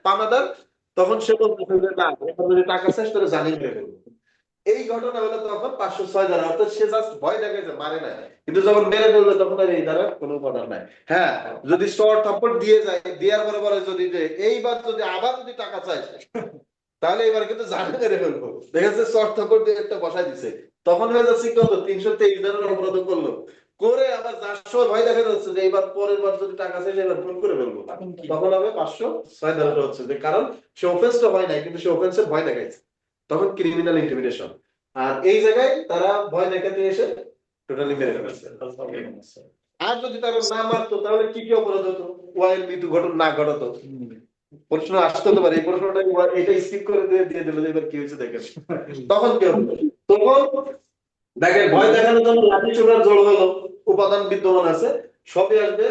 পানাদার, তখন সে বলতেছে যে না, এখন যদি টাকা চাস তোরা জানি মেরে ফেলবো। এই ঘটনা হলো তখন 506 ধারা, অর্থাৎ সে জাস্ট ভয় দেখাইছে, মারে নাই। কিন্তু যখন মেরে ফেলবে তখন আর এই ধারা কোনো উপাদান নাই। হ্যাঁ, যদি চর থাপ্পড় দিয়ে যায়, দেওয়ার পরে বলে যদি যে এইবার যদি আবার যদি টাকা চাই, তাহলে এবার কিন্তু জানে মেরে ফেলবো। দেখেছে চর থাপ্পড় দিয়ে একটা বসাই দিছে, তখন হয়ে যাচ্ছে কত 323 ধারার অপরাধ করলো, করে আবার যার সময় ভয় দেখা যাচ্ছে যে এইবার পরের বার যদি টাকা চাই এবার ফোন করে ফেলবো, তখন হবে 506 ধারাটা হচ্ছে যে, কারণ সে অফেন্সটা হয় নাই কিন্তু সে অফেন্সের ভয় দেখাইছে, তখন ক্রিমিনাল ইন্টিমিডেশন। আর এই জায়গায় তারা ভয় দেখাতে এসে টোটালি মেরে ফেলেছে। আর যদি তারা না মারতো তাহলে কি কি অপরাধ হতো, ওয়াইল মৃত্যু ঘটনা না ঘটাতো। প্রশ্ন আসতে হতে পারে, এই প্রশ্নটা এটা স্কিপ করে দিয়ে দিল যে এবার কি হয়েছে দেখেন, তখন কি হবে? তখন দেখেন ভয় দেখানোর জন্য লাঠি ছোড়ার জড় হলো উপাদান বিদ্যমান আছে, সবই আসবে।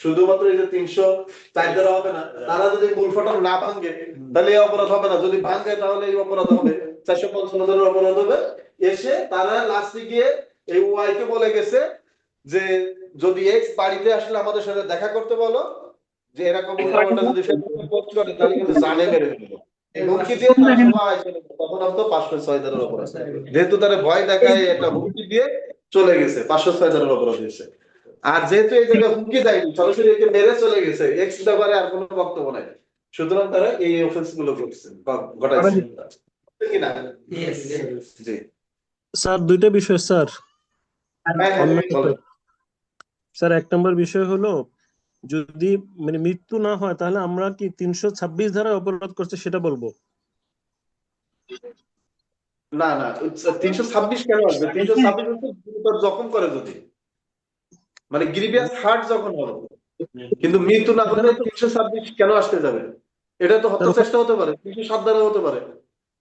শুধুমাত্র এই যে 304 ধারা হবে না, তারা যদি মূল ফটক না ভাঙে তাহলে এই অপরাধ হবে না, যদি ভাঙে তাহলে এই অপরাধ হবে। 455 ধারার অপরাধ হবে। এসে তারা লাস্টে গিয়ে এই ওয়াই কে বলে গেছে যে যদি এক্স বাড়িতে আসলে আমাদের সাথে দেখা করতে বলো, যে এরকম উল্টাপাল্টা যদি সে পোস্ট করে তাহলে কিন্তু জানে মেরে ফেলবো। হুমকি দিয়ে তার সময় তখন তো 506 ধারার অপরাধ, যেহেতু তারা ভয় দেখায় একটা হুমকি দিয়ে চলে গেছে, 506 ধারার অপরাধ হয়েছে। আর যেহেতু এই জায়গায় হুমকি দেয়নি, সরাসরি একে মেরে চলে গেছে, এক্স ব্যাপারে আর কোনো বক্তব্য নাই, সুতরাং তারা এই অফেন্স গুলো করছে ঘটাইছে কিনা। জি স্যার দুইটা বিষয় স্যার। হ্যাঁ হ্যাঁ বলেন। স্যার এক নম্বর বিষয় হলো, যদি মানে মৃত্যু না হয় তাহলে আমরা কি 326 ধারায় অপরাধ করছে সেটা বলবো? না না, 326 কেন আসবে? 326 হচ্ছে গুরুতর জখম করে যদি, মানে গ্রিভিয়াস হার্ট যখন হবে, কিন্তু মৃত্যু না হলে 326 কেন আসতে যাবে? এটা তো হত্যা চেষ্টা হতে পারে, 307 ধারা হতে পারে,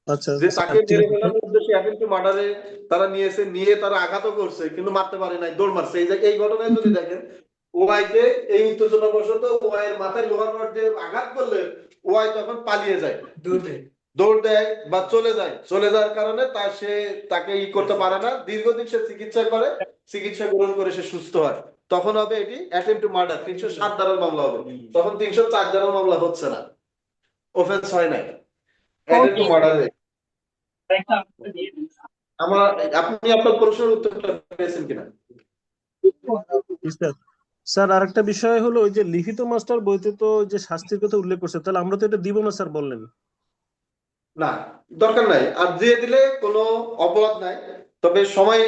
আচ্ছা যে স্যার, তাকে মেরে ফেলার উদ্দেশ্যে অ্যাটেম্প্ট টু মার্ডারে তারা নিয়েছে, নিয়ে তারা আঘাতও করছে কিন্তু মারতে পারে নাই, দৌড় মারছে। এই যে এই ঘটনায় যদি দেখেন, ওয়াইতে এই উত্তেজনাবশত ওয়াইয়ের মাথায় লোহার রড দিয়ে আঘাত করলে ওয়াই তখন পালিয়ে যায়, দৌড় দেয় বা চলে যায়। চলে যাওয়ার কারণে তাকে করতে পারে না, দীর্ঘদিন সে চিকিৎসা করে, চিকিৎসা গ্রহণ করে সে সুস্থ হয়, তখন হবে এটি অ্যাটেম্প্ট টু মার্ডার, 307 ধারার মামলা হবে। তখন 304 ধারার মামলা হচ্ছে না, অফেন্স হয় নাই, অ্যাটেম্প্ট টু মার্ডার। আমার আপনি আপনার প্রশ্নের উত্তরটা পেয়েছেন কিনা? স্যার আরেকটা বিষয় হলো, ওই যে লিখিত মাস্টার বইতে তো যে শাস্তির কথা উল্লেখ করছে, তাহলে আমরা তো এটা দিব না স্যার বললেন। না, দরকার নাই, আর দিয়ে দিলে কোনো অপরাধ নাই। তবে সময়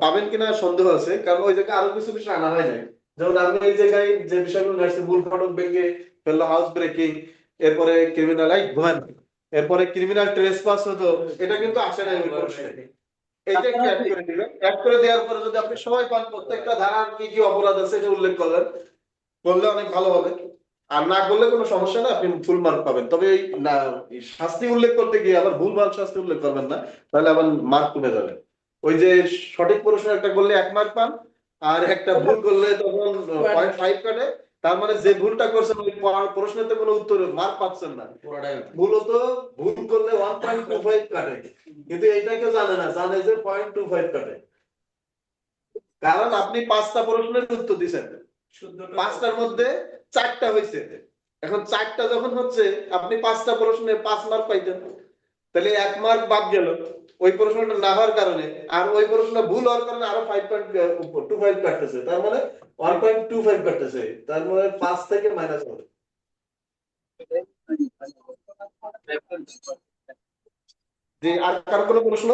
পাবেন কিনা সন্দেহ আছে, কারণ ওই জায়গায় আরো কিছু বিষয় আনা হয় নাই। যেমন আমি এই জায়গায় যে বিষয়গুলো আসছে, মূল ফটক ভেঙে ফেললো, হাউস ব্রেকিং, এরপরে ক্রিমিনাল ঘুমান, এরপরে ক্রিমিনাল ট্রেসপাস হতো, এটা কিন্তু আসে নাই ওই প্রশ্নে। এইটা একটু অ্যাড করে দিবেন, অ্যাড করে দেওয়ার পরে যদি আপনি সময় পান প্রত্যেকটা ধারার কি কি অপরাধ আছে এটা উল্লেখ করলেন, করলে অনেক ভালো হবে। আর না করলে কোনো সমস্যা না, আপনি ফুল মার্ক পাবেন। তবে এই না, এই শাস্তি উল্লেখ করতে গিয়ে আবার ভুলভাল শাস্তি উল্লেখ করবেন না, তাহলে আবার মার্ক কমে যাবে। ওই যে সঠিক প্রশ্ন একটা করলে 1 মার্ক পান, আর একটা ভুল করলে তখন 0.5 কাটে। তার মানে যে ভুলটা করছেন ওই প্রশ্নেতে কোনো উত্তর মার্ক পাচ্ছেন না, মূলত ভুল করলে 1.25 কাটে, কিন্তু এইটা কেউ জানে না, জানে যে 0.25 কাটে। কারণ আপনি 5টা প্রশ্নের উত্তর দিচ্ছেন, 5টার মধ্যে 4টা হয়েছে। এখন 4টা যখন হচ্ছে, আপনি 5টা প্রশ্নে 5 মার্ক পাইতেন, তাহলে 1 মার্ক বাদ গেল ওই প্রশ্নটা না হওয়ার কারণে, আর ওই প্রশ্নটা ভুল হওয়ার কারণে আরো 5.25 কাটতেছে, তার মানে 1.25 কাটতেছে, তার মানে 5 থেকে মাইনাস হবে। যে আর কার কোনো প্রশ্ন?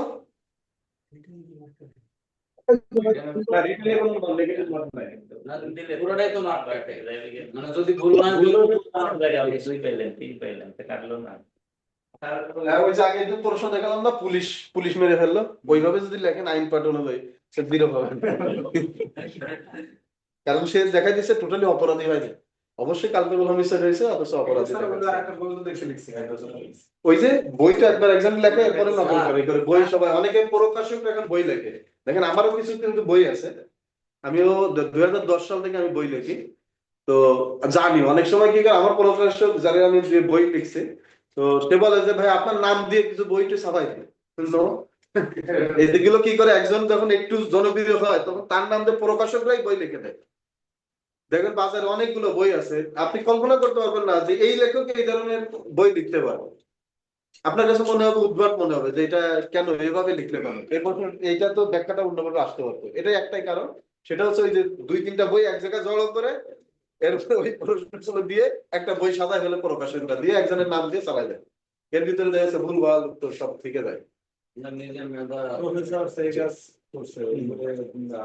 না, রিটেলে কোনো নেগেটিভ মার্ক নাই, পুরোটাই তো নট কাটে, মানে যদি ভুল না পাইলেন 3 পাইলেন কাটলো না। ওই যে আগে যে প্রশ্ন দেখালাম না, পুলিশ পুলিশ মেরে ফেললো, ওইভাবে যদি লেখেন আইন পাঠ অনুযায়ী, সে 0 পাবেন। কারণ সে দেখাই দিচ্ছে টোটালি অপরাধী হয়নি, অবশ্যই কালপেবল হোমিসাইড হয়েছে, অথচ অপরাধী। ওই যে বইটা একবার এক্সাম লেখে, এরপরে নকল করে বই, সবাই অনেকে প্রকাশক এখন বই লেখে। দেখেন আমারও কিছু কিন্তু বই আছে, আমিও 2010 সাল থেকে আমি বই লিখি। তো জানি অনেক সময় কি করে, আমার প্রকাশক যারা আমি যে বই লিখছি, তো সে বলে যে ভাই আপনার নাম দিয়ে কিছু বইটা ছাপাই দিন। এইগুলো কি করে, একজন যখন একটু জনপ্রিয় হয় তখন তার নাম দিয়ে প্রকাশকরাই বই লিখে দেয়। দেখেন বাজারে অনেকগুলো বই আছে, আপনি কল্পনা করতে পারবেন না যে এই লেখক এই ধরনের বই লিখতে পারে। আপনার কাছে মনে হবে উদ্ভট মনে হবে যে এটা কেন এভাবে লিখতে পারে, এরপর এইটা তো ব্যাখ্যাটা অন্যভাবে আসতে পারতো। এটাই একটাই কারণ, সেটা হচ্ছে ওই যে দুই তিনটা বই এক জায়গায় জড়ো করে এরপরে ওই প্রশ্নগুলো দিয়ে একটা বই সাদা ফেলে প্রকাশনটা দিয়ে একজনের নাম দিয়ে চালাই যায়, এর ভিতরে দেখা যাচ্ছে ভুলভাল উত্তর সব থেকে যায়। নিজের মেধা প্রফেসর সেগাস করছে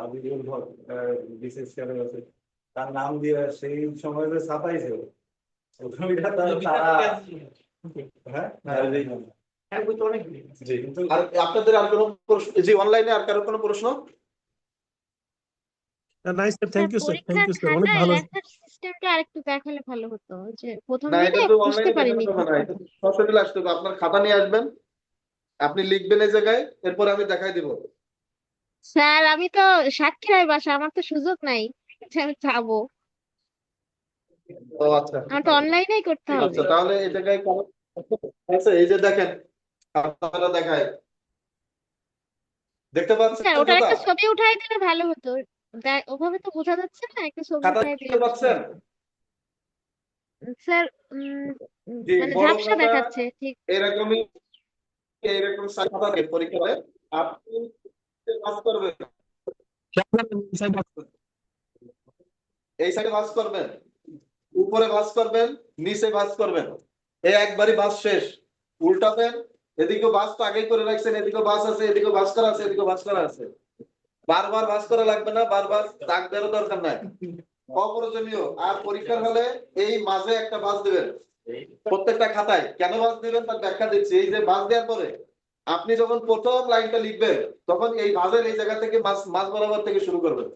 আবিদুল হক, বিশেষ করে আছে, তার নাম দিয়ে সেই সময় যে ছাপাইছে ওইটা তারা হ্যাঁ জি কিন্তু আর আপনাদের আর কোনো প্রশ্ন, জি অনলাইনে আর কারো কোনো প্রশ্ন? নাই sir, thank you sir, thank পরীক্ষার ইউ স্যার, অনেক খাতায় ভালো। লেখার সিস্টেমটা আরেকটু দেখালে ভালো হতো, যে প্রথম না, দিকে এটা তো বুঝতে অনলাইনে পারিনি। দেখানো যাবে না, এটা সরাসরি আসতে হবে। আপনার খাতা নিয়ে আসবেন, আপনি লিখবেন এই জায়গায়, এরপর আমি দেখাই দিব। স্যার আমি তো সাতক্ষীরায় বাসা, আমার তো সুযোগ নাই যে আমি যাবো, ও আচ্ছা আমার তো অনলাইনেই করতে হবে। আচ্ছা, তাহলে এই জায়গায় আচ্ছা, এই যে দেখেন আপনারা দেখায়, দেখতে পাচ্ছেন স্যার ওটার খাতা? একটা ছবি উঠাই দিলে ভালো হতো, ওভাবে তো বোঝা যাচ্ছে না, একটা ছবি খাতা উঠাই দেখতে দিলে পাচ্ছেন? স্যার জি, মানে বড় ঝাপসা খাতা দেখাচ্ছে ঠিক। এরকমই, এইরকম খাতা দিয়ে পরীক্ষায় আপনি পাস করবেন, এই সাইডে ভাঁজ করবেন, উপরে ভাঁজ করবেন, নিচে ভাঁজ করবেন, এই একবারই ভাঁজ শেষ। উল্টাবেন, এদিকে ভাঁজ তো আগেই করে রাখছেন, এদিকে ভাঁজ আছে, এদিকে ভাঁজ করা আছে, এদিকে ভাঁজ করা আছে। বারবার ভাঁজ করা লাগবে না, বারবার দাগ দেওয়ার দরকার নাই, অপ্রয়োজনীয়। আর পরীক্ষার হলে এই মাঝে একটা ভাঁজ দিবেন প্রত্যেকটা খাতায়। কেন ভাঁজ দিবেন তার ব্যাখ্যা দিচ্ছি। এই যে ভাঁজ দেওয়ার পরে আপনি যখন প্রথম লাইনটা লিখবেন, তখন এই ভাঁজের এই জায়গা থেকে মাঝ বরাবর থেকে শুরু করবেন,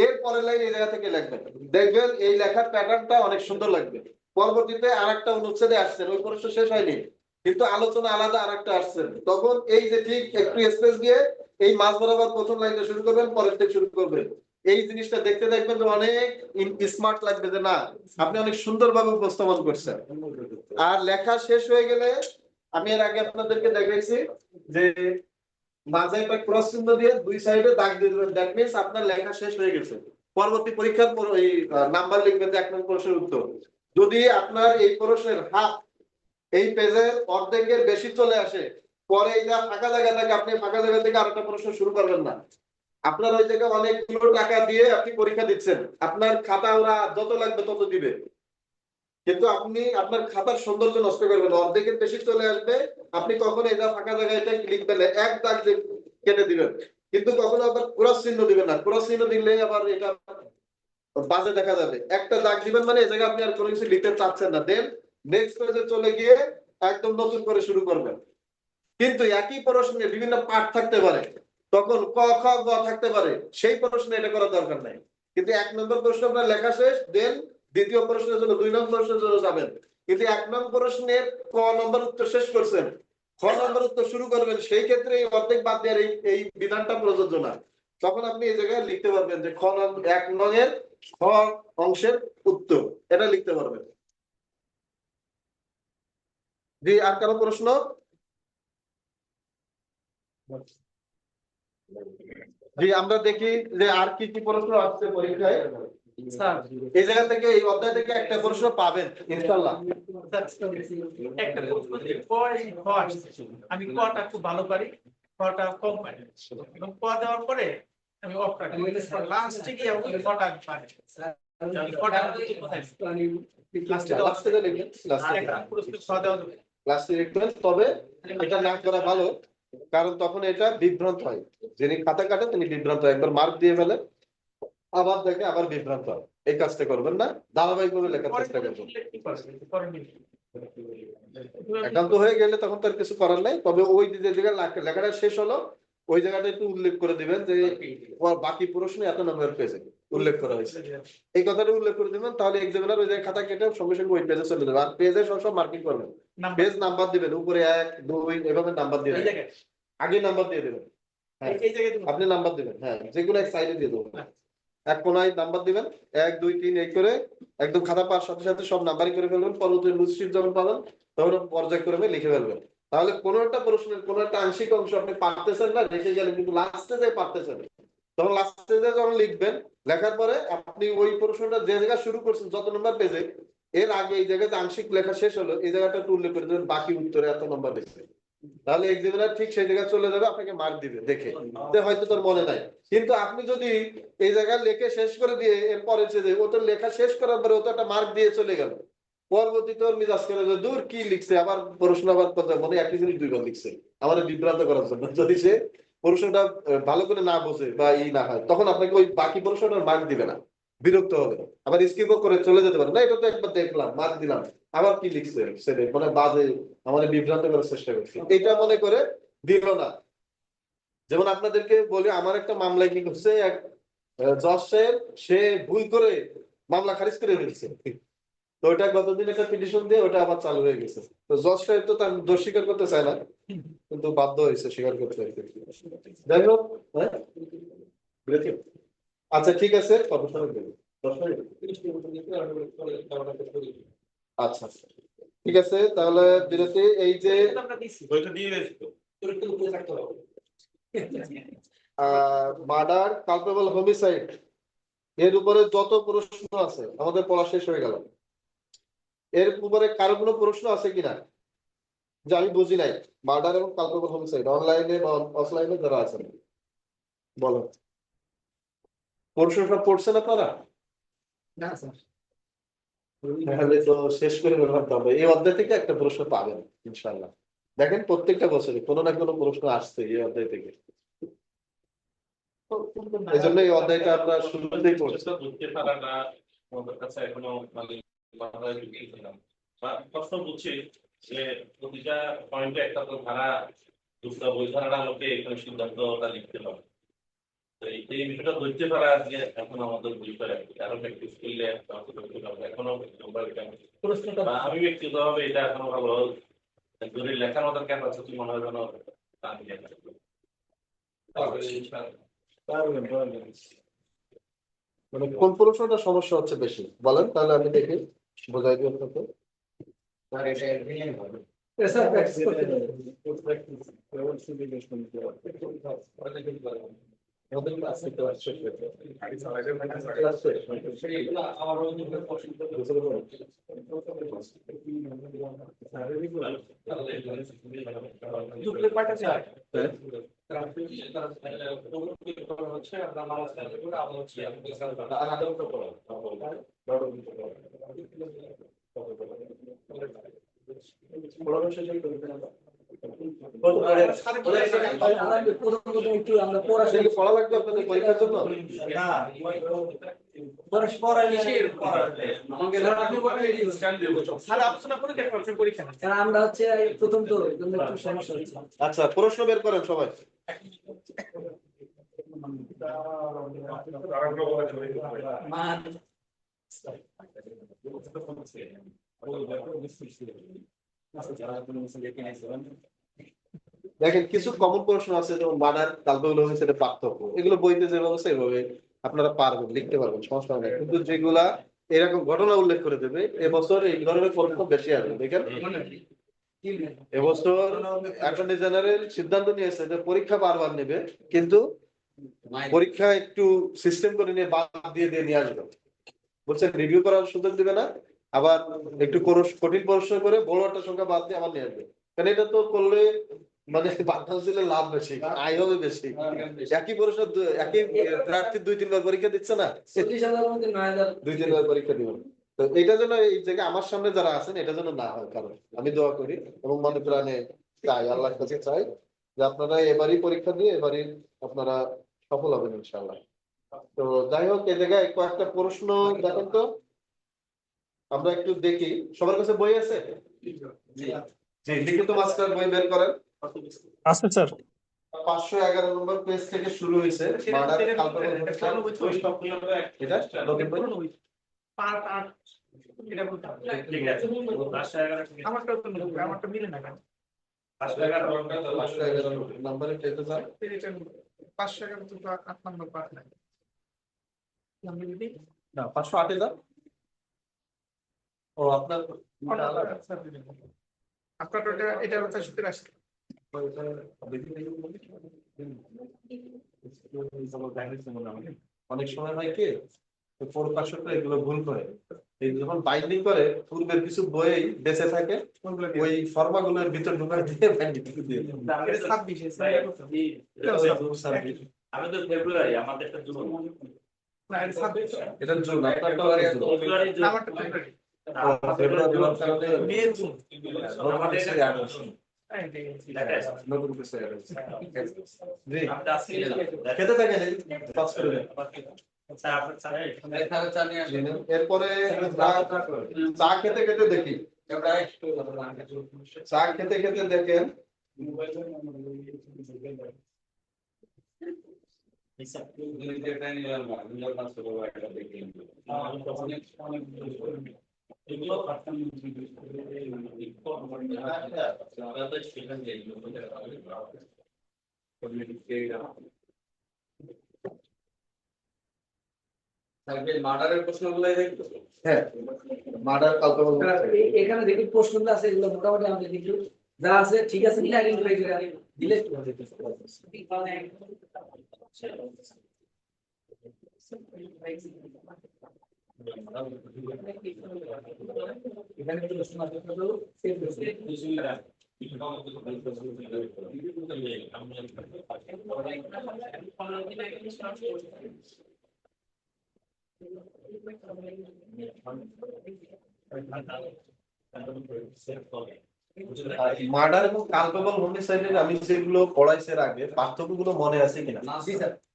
এর পরের লাইন এই জায়গা থেকে লিখবেন। দেখবেন এই লেখার প্যাটার্নটা অনেক সুন্দর লাগবে। পরবর্তীতে আরেকটা অনুচ্ছেদে আসছেন, ওই প্রশ্ন শেষ হয়নি কিন্তু আলোচনা আলাদা আরেকটা আসছেন, তখন এই যে ঠিক একটু স্পেস দিয়ে এই মাঝ বরাবর প্রথম লাইনটা শুরু করবেন, পরের থেকে শুরু করবেন। এই জিনিসটা দেখতে দেখবেন যে অনেক স্মার্ট লাগবে, যে না আপনি অনেক সুন্দরভাবে উপস্থাপন করছেন। আর লেখা শেষ হয়ে গেলে আমি এর আগে আপনাদেরকে দেখাইছি যে মাঝে একটা ক্রস চিহ্ন দিয়ে দুই সাইডে দাগ দিয়ে দেবেন, দ্যাট মিন্স আপনার লেখা শেষ হয়ে গেছে। পরবর্তী পরীক্ষার পর এই নাম্বার লিখবেন যে 1 নং প্রশ্নের উত্তর। যদি আপনার এই প্রশ্নের হাফ এই পেজের অর্ধেকের বেশি চলে আসে, পরে এই যা ফাঁকা জায়গা থাকে আপনি ফাঁকা জায়গা থেকে আরেকটা প্রশ্ন শুরু করবেন না। আপনার ওই জায়গায় অনেকগুলো টাকা দিয়ে আপনি পরীক্ষা দিচ্ছেন, আপনার খাতা ওরা যত লাগবে তত দিবে, কিন্তু আপনি আপনার খাতার সৌন্দর্য নষ্ট করবেন, অর্ধেকের বেশি চলে আসবে, আপনি কখনো এটা ফাঁকা জায়গায় এটা লিখবেন না, এক দাগ দিয়ে কেটে দিবেন। কিন্তু কখনো আবার ক্রস চিহ্ন দিবেন না, ক্রস চিহ্ন দিলে আবার এটা বাজে দেখা যাবে। একটা দাগ দিবেন মানে এই জায়গায় আপনি আর কোনো কিছু লিখতে চাচ্ছেন না, দেন নেক্সট পেজে চলে গিয়ে একদম নতুন করে শুরু করবেন। কিন্তু একই প্রশ্নে বিভিন্ন পাঠ থাকতে পারে, তখন ক খ গ থাকতে পারে, সেই প্রশ্নে এটা করার দরকার নাই। কিন্তু 1 নম্বর প্রশ্ন আপনার লেখা শেষ, দেন দ্বিতীয় প্রশ্নের জন্য 2 নম্বর প্রশ্নের জন্য যাবেন, কিন্তু 1 নম্বর প্রশ্নের ক নম্বর উত্তর শেষ করছেন, খ নম্বর উত্তর শুরু করবেন, সেই ক্ষেত্রে এই অর্ধেক বাদ দেওয়ার এই বিধানটা প্রযোজ্য না। তখন আপনি এই জায়গায় লিখতে পারবেন যে 1 নং এর খ অংশের উত্তর, এটা লিখতে পারবেন। জি, আর কারো প্রশ্ন? জি, আমরা দেখি যে আর কি কি প্রশ্ন আসছে পরীক্ষায়। এই জায়গা থেকে এই অধ্যায় থেকে একটা প্রশ্ন পাবেন ইনশাআল্লাহ। একটা প্রশ্ন যে ক আসছে, আমি কটা খুব ভালো পারি, কটা কম পারি, এবং ক দেওয়ার পরে আমি অফ রাখি, লাস্টে গিয়ে আমি কটা পারি, কটা লাস্টে লিখবেন, একটা প্রশ্ন ক দেওয়া যাবে। লাস্টে লিখবেন, তবে এটা না করা ভালো, কারণ তখন এটা বিভ্রান্ত হয়, যিনি খাতা কাটে তিনি বিভ্রান্ত হয়, একবার মার্ক দিয়ে ফেলে আবার দেখে আবার বিভ্রান্ত হয়। এই কাজটা করবেন না, ধারাবাহিকভাবে লেখার চেষ্টা করবেন। একান্ত হয়ে গেলে তখন তার কিছু করার নাই, তবে ওই যে জায়গায় লেখাটা শেষ হলো ওই জায়গাটা একটু উল্লেখ করে দিবেন যে বাকি প্রশ্ন এত নম্বর পেজে উল্লেখ করা হয়েছে, এই কথাটা উল্লেখ করে দিবেন, তাহলে এক্সামিনার ওই জায়গায় খাতা কেটে সঙ্গে সঙ্গে ওই পেজে চলে যাবে। আর পেজে সব মার্কিং করবেন, পেজ নাম্বার দিবেন, উপরে 1 2 এভাবে নাম্বার দিয়ে দেবেন, আগে নাম্বার দিয়ে দেবেন। হ্যাঁ, আপনি নাম্বার দিবেন, হ্যাঁ যেগুলো এক সাইডে দিয়ে দেবেন, এক কোনায় নাম্বার দিবেন 1 2 3 এই করে একদম খাতা পাওয়ার সাথে সাথে সব নাম্বারই করে ফেলবেন। পরবর্তী রুলশিট যখন পাবেন তখন পর্যায়ক্রমে লিখে ফেলবেন। তাহলে কোনো একটা প্রশ্নের কোনো একটা আংশিক অংশ আপনি পারতেছেন না, রেখে গেলেন, কিন্তু লাস্টে যে পারতেছেন তখন লাস্টে যখন লিখবেন, লেখার পরে আপনি ওই প্রশ্নটা যে জায়গায় শুরু করছেন যত নম্বর পেজে, এর আগে এই জায়গাতে আংশিক লেখা শেষ হলো, এই জায়গাটা একটু উল্লেখ করে দেবেন বাকি উত্তরে এত নম্বর দিচ্ছে। তাহলে এক্সামিনার ঠিক সেই জায়গায় চলে যাবে, আপনাকে মার্ক দিবে দেখে যে হয়তো তোর মনে নাই। কিন্তু আপনি যদি এই জায়গায় লেখে শেষ করে দিয়ে এরপরে যে ও তো লেখা শেষ করার পরে ও তো একটা মার্ক দিয়ে চলে গেল, পরবর্তীতে ওর মিজাজ করে যে দূর কি লিখছে, আবার প্রশ্ন আবার কথা মনে একই জিনিস দুইবার লিখছে আমাদের বিভ্রান্ত করার জন্য। যদি সে প্রশ্নটা ভালো করে না বোঝে বা ই না হয়, তখন আপনাকে ওই বাকি প্রশ্নটার মার্ক দিবে না, বিরক্ত হবে, আবার স্কিপও করে চলে যেতে পারে, না এটা তো একবার দেখলাম মার্ক দিলাম, আবার কি লিখছে সেটা মানে বাজে আমাদের বিভ্রান্ত করার চেষ্টা করছে, এটা মনে করে দিল না। যেমন আপনাদেরকে বলি, আমার একটা মামলায় কি করছে, এক জজ সাহেব সে ভুল করে মামলা খারিজ করে ফেলছে। তো ওটা গতদিন একটা পিটিশন দিয়ে ওটা আবার চালু হয়ে গেছে। তো জজ সাহেব তো তার দোষ স্বীকার করতে চায় না, কিন্তু বাধ্য হয়েছে স্বীকার করতে। যাই হোক, হ্যাঁ বুঝেছি? আচ্ছা ঠিক আছে, কত সময় দেবেন? 10 মিনিট? আচ্ছা ঠিক আছে, তাহলে বিরতি। এই যে মার্ডার কালপেবল হোমিসাইড এর উপরে যত প্রশ্ন আছে আমাদের পড়া শেষ হয়ে গেল। এর উপরে কারো কোনো প্রশ্ন আছে কিনা যে আমি বুঝি নাই? মার্ডার এবং কালপেবল হোমিসাইড অনলাইনে বা অফলাইনে যারা আছেন বলো। প্রশ্ন সব পড়ছেন আপনারা? না স্যার, তাহলে তো শেষ করে ফেলতে হবে, এই অধ্যায় থেকে একটা প্রশ্ন পাবেন ইনশাল্লাহ। দেখেন প্রত্যেকটা বছরে কোনো না কোনো প্রশ্ন আসছে এই অধ্যায় থেকে, এই জন্য এই অধ্যায়টা আমরা শুরুতেই পড়ছি। বুঝতে পারাটা আমাদের কাছে এখনো মানে মাথায় ঢুকিয়েছিলাম বা প্রশ্ন বুঝছি যে প্রতিটা পয়েন্টে একটা তো ধারা, দুটা বই ধারাটা আমাকে এখানে সিদ্ধান্তটা লিখতে হবে। তো এই বিষয়টা ধরতে পারা আজকে এখন আমাদের বিষয় আরো প্র্যাকটিস করলে এখনো বা আমি ব্যক্তিগতভাবে এটা এখনো ভালো যদি লেখার মতো ক্যাপাসিটি মনে হয় যেন মানে কোন প্রশ্নটা সমস্যা হচ্ছে বেশি বলেন, তাহলে আমি দেখি বোঝাই দিই আপনাকে। স্যার প্র্যাকটিস করতে আমরা পড়া লাগবে আপনাদের পরীক্ষার জন্য? আমরা হচ্ছে প্রথম তো একটু সমস্যা হচ্ছে। আচ্ছা প্রশ্ন বের করেন সবাই। দেখেন কিছু কমন প্রশ্ন আছে, যেমন মার্ডার কালপেবল হোমিসাইডের পার্থক্য, এগুলো বইতে যেভাবে সেভাবে আপনারা পারবেন, লিখতে পারবেন, সমস্যা নেই। কিন্তু যেগুলা এরকম ঘটনা উল্লেখ করে দেবে, এবছর এই ধরনের প্রশ্ন বেশি আসবে। দেখেন এবছর অ্যাটর্নি জেনারেল সিদ্ধান্ত নিয়েছে যে পরীক্ষা বারবার নেবে, কিন্তু পরীক্ষা একটু সিস্টেম করে নিয়ে বাদ দিয়ে নিয়ে আসবে। বলছেন রিভিউ করার সুযোগ দিবে না, আবার একটু কঠিন প্রশ্ন করে বড় একটা সংখ্যা বাদ দিয়ে আবার নিয়ে আসবে। কারণ এটা তো করলে মানে বাংলাদেশে লাভ বেশি, আয় হবে বেশি। একই প্রশ্ন একই প্রার্থী 2-3 বার পরীক্ষা দিচ্ছে না, 2-3 বার পরীক্ষা দিব। তো এটা যেন এই জায়গায় আমার সামনে যারা আছেন এটা যেন না হয়, কারণ আমি দোয়া করি এবং মনে প্রাণে চাই, আল্লাহর কাছে চাই যে আপনারা এবারই পরীক্ষা দিয়ে এবারই আপনারা সফল হবেন ইনশাআল্লাহ। তো যাই হোক, এই জায়গায় কয়েকটা প্রশ্ন দেখেন তো, আমরা একটু দেখি। সবার কাছে বই আছে? জি, লিখিত মাস্টার বই বের করেন। আছে স্যার। 511 নম্বর পেজ থেকে শুরু হয়েছে মার্ডার কালপেবল হোমিসাইড। এটা নতুন বই। আমারটা মিলে না কেন? 511 নম্বরে পেতে যান। 511 তো 8 নম্বর পাঠ নাই। না 508 এ যান। ও আপনার আপনার এটা এটা 85 আসছে। অনেক সময় হয় কি প্রকাশকরা এগুলো ভুল করে, এই যখন বাইন্ডিং করে পূর্বের কিছু বই বেঁচে থাকে ওই ফর্মাগুলোর ভিতর ঢুকায় দিয়ে বাইন্ডিং দিয়ে দেয়। এটা 26 আমাদের ফেব্রুয়ারি, আমাদের জুন। না এটা 26 এটা জুন, আপনারটা জুন। ফেব্রুয়ারি জুন। আমারটা ফেব্রুয়ারি ফেব্রুয়ারি হওয়ার কারণে মে জুন নতুন কিছু add হচ্ছে। নতুন কিছু add হচ্ছে। জি, আমরা আজকে খেতে থাকেন, এই পাস করে দেন। এরপরে চা খেতে খেতে দেখি, চা খেতে খেতে দেখেন মার্ডারের প্রশ্নগুলো হ্যাঁ মার্ডার কালকে এখানে দেখি প্রশ্নগুলো আছে, এগুলো মোটামুটি আমাদের দেখি যা আছে ঠিক আছে কিনা আইডেন্টিফাই করে দিলে এখানে প্রশ্ন আছে তো সেভ মার্ডার এবং কালপেবল হোমিসাইডের আমি যেগুলো পড়াইছি এর আগে পার্থক্যগুলো মনে আছে কিনা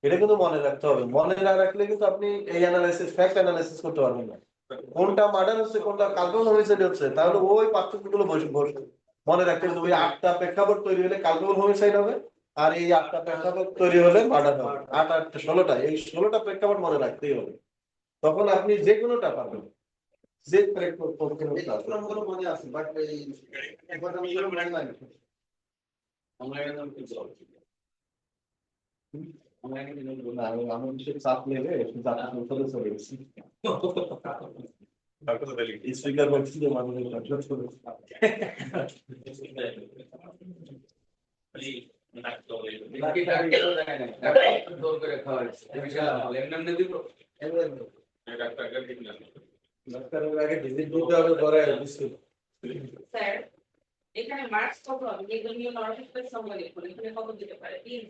এটা কিন্তু মনে রাখতে হবে। মনে না রাখলে কিন্তু আপনি এই অ্যানালাইসিস ফ্যাক্ট অ্যানালাইসিস করতে পারবেন না, কোনটা মার্ডার হচ্ছে কোনটা কালপেবল হোমিসাইড হচ্ছে। তাহলে ওই পার্থক্যগুলো বসে মনে রাখতে হবে। ওই 8টা প্রেক্ষাপট তৈরি হলে কালপেবল হোমিসাইড হবে, আর এই 8টা প্রেক্ষাপট তৈরি হলে মার্ডার হবে। 8 8 16টা, এই 16টা প্রেক্ষাপট মনে রাখতেই হবে, তখন আপনি যে কোনোটা পারবেন। যে প্রেক্ষাপট মনে আছে বাট এই একবার আমি মনে নাই আমার বিষয়ে চাপ নেবে, চলে গেছি স্পিকার বলছি যে মানুষের ডাক্তারের আগে ভিজিট দিতে হবে পরে স্যার এখানে মার্কস কত হবে? যেগুলো নিয়ে নরমাল সময় লিখুন, এখানে কত দিতে পারে? 3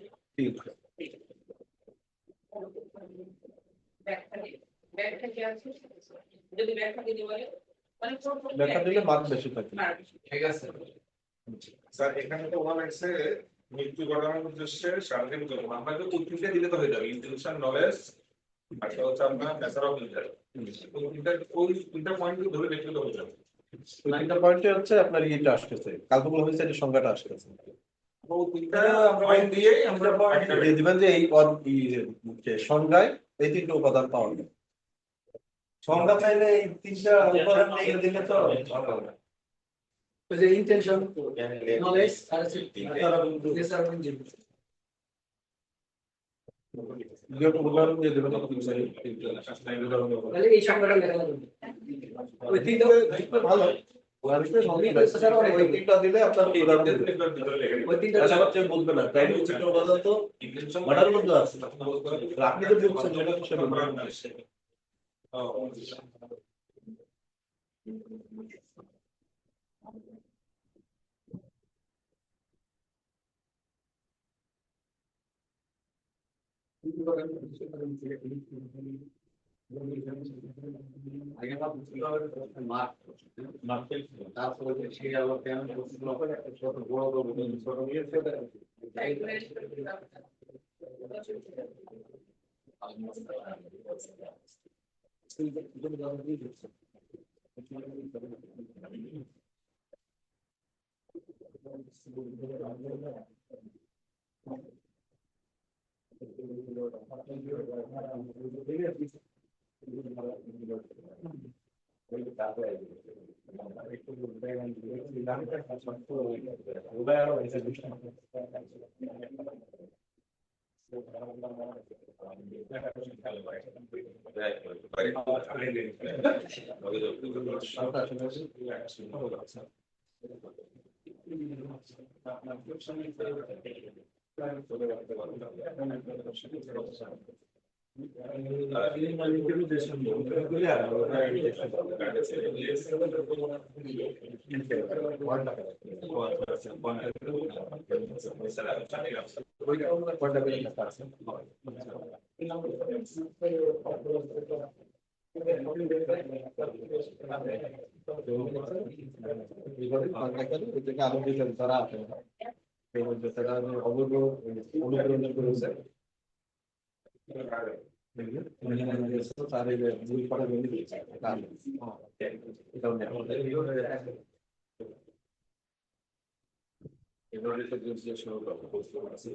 ব্যাখ্যা কি আছে? যদি ব্যাখ্যা দিতে বলে মানে ব্যাখ্যা দিলে মার্ক বেশি থাকে। ঠিক আছে স্যার এখানে তো ওনার আছে মৃত্যু ঘটানোর উদ্দেশ্যে শারীরিক জন্য আমরা তো তিনটে দিলে তো হয়ে যাবে, ইন্টেনশন, নলেজ, একটা হচ্ছে আপনার মেসার অফ ইন্টারেস্ট। ওই তিনটা পয়েন্ট ধরে দেখলে তো হয়ে যাবে। ওই তিনটা পয়েন্টে হচ্ছে আপনার ইয়েটা আসতেছে, কালপেবল হোমিসাইডের সংজ্ঞাটা আসতেছে। তো তিনটা পয়েন্ট দিয়ে আমরা দিয়ে দিবেন যে এই সংজ্ঞায় এই তিনটা উপাদান পাওয়া যায়। সংজ্ঞা চাইলে এই তিনটা উপাদান নিয়ে দিলে তো ভালো হবে। ওই যে ইন্টেনশন নলেজ আর উদাহরণ দিয়ে দেবেন তাহলে এই সংখ্যাটা লেখা লাগবে ওই তিনটা ভালো। ওই তিনটা দিলে আপনার উদাহরণ দিবে। ওই তিনটা সবচেয়ে বুঝবে না তাই তিনটা উপাদান তো মার্ডার মধ্যে আছে, আপনি তো বুঝছেন যেটা সেটা তারপরে সে আবার কেন ছোট বড় ছোট তারা তারা অনুপ্রেরণা করেছে তার দুই কটা জমি দিয়েছে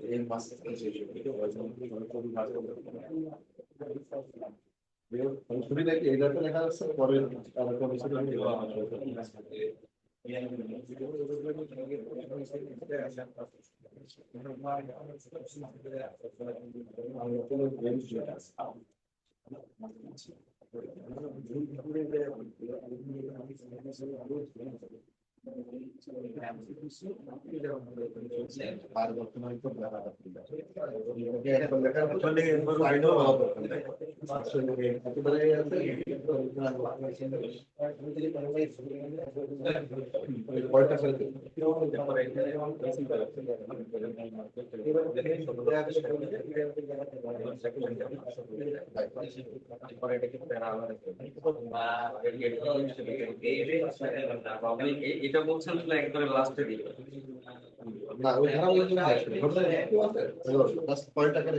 এই মাসে সুবিধা কি এটা তো লেখা যাচ্ছে পরের এটা বলছেন একবারে লাস্টে দিবে না ওই ধারা বলতে না লাস্ট পয়েন্ট টাকা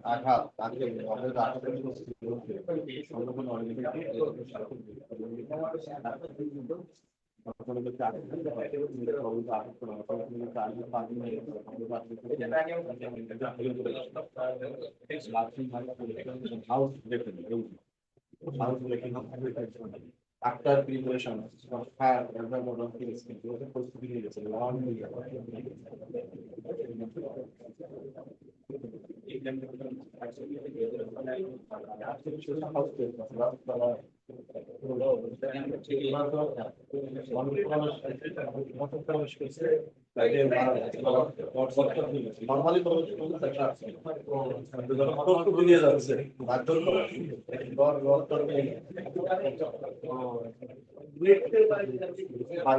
আঘাত after preparation of fire প্রস্তুতি নিয়ে গেছে নর্মালি যাচ্ছে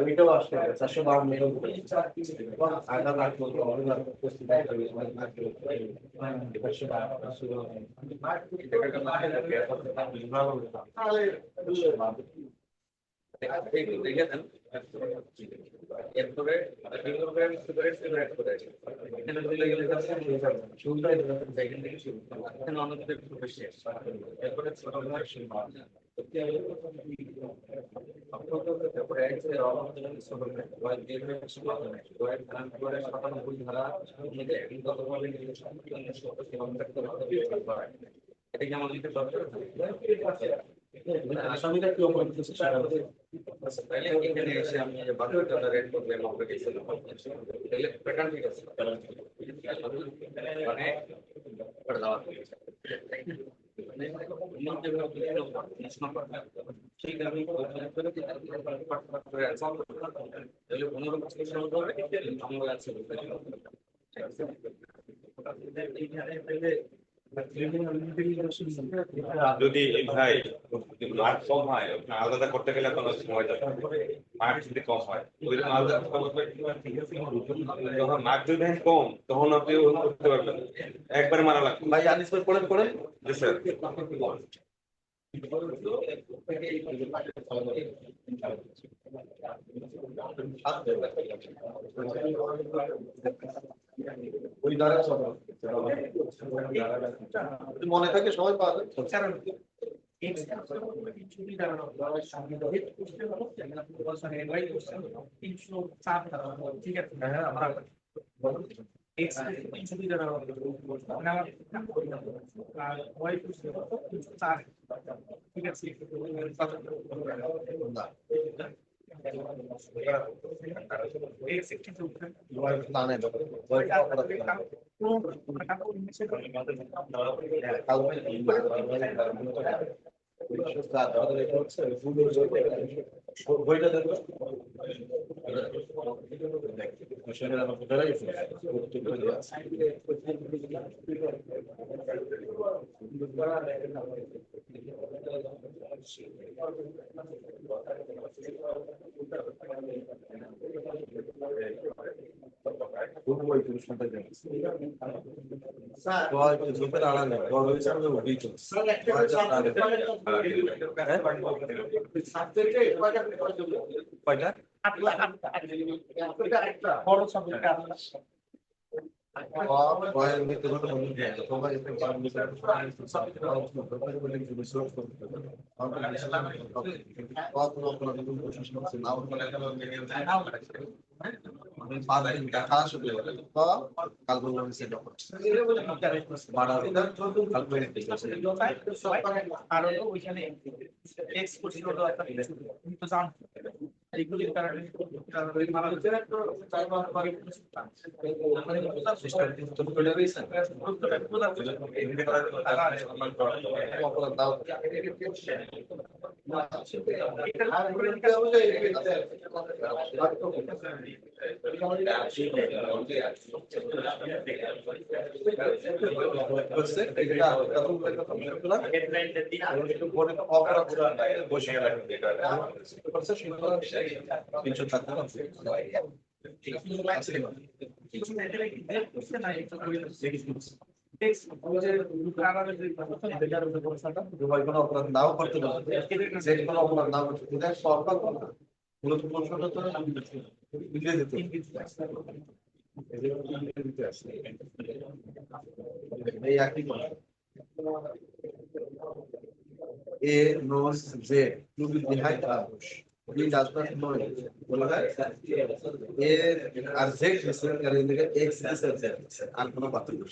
এটাও আসছে 452 এরপরে এটা কি আমাদের দরকার আসামিরা কি অপরাধ করেছে এখানে এসে আমি বাকিটা রেড করলে আমরা গেছিলাম তাহলে প্যাটার্ন ঠিক আছে মানে পড়াওয়া ঠিক আমি তাহলে 15 বছর শুরু করে আমরা আছে যদি ভাই মার্ক কম হয় আলাদা করতে গেলে কোনো সময় যাবে মার্ক যদি কম হয় যখন মার্ক যদি কম তখন আপনি করতে পারবেন একবারে মারা লাগবে ভাই আনিস ভাই পড়েন জি স্যার ওই ধারা মনে থাকে সবাই পাওয়া যায়। ঠিক আছে X 300 দ্বারা হবে মানে আমার আর Y 4 ঠিক আছে X আর ওইখানে X করছিল তো জান এইগুলির কারণে অপরাধ নাও করতে পারে যে কোনো অপরাধ নাও করতে পারে সরকার মূলত প্রশ্নটা তো এই একই A knows Z to be behind ambush. He does not know it. A R Z listen করে দিকে X is Z আর কোনো পার্থক্য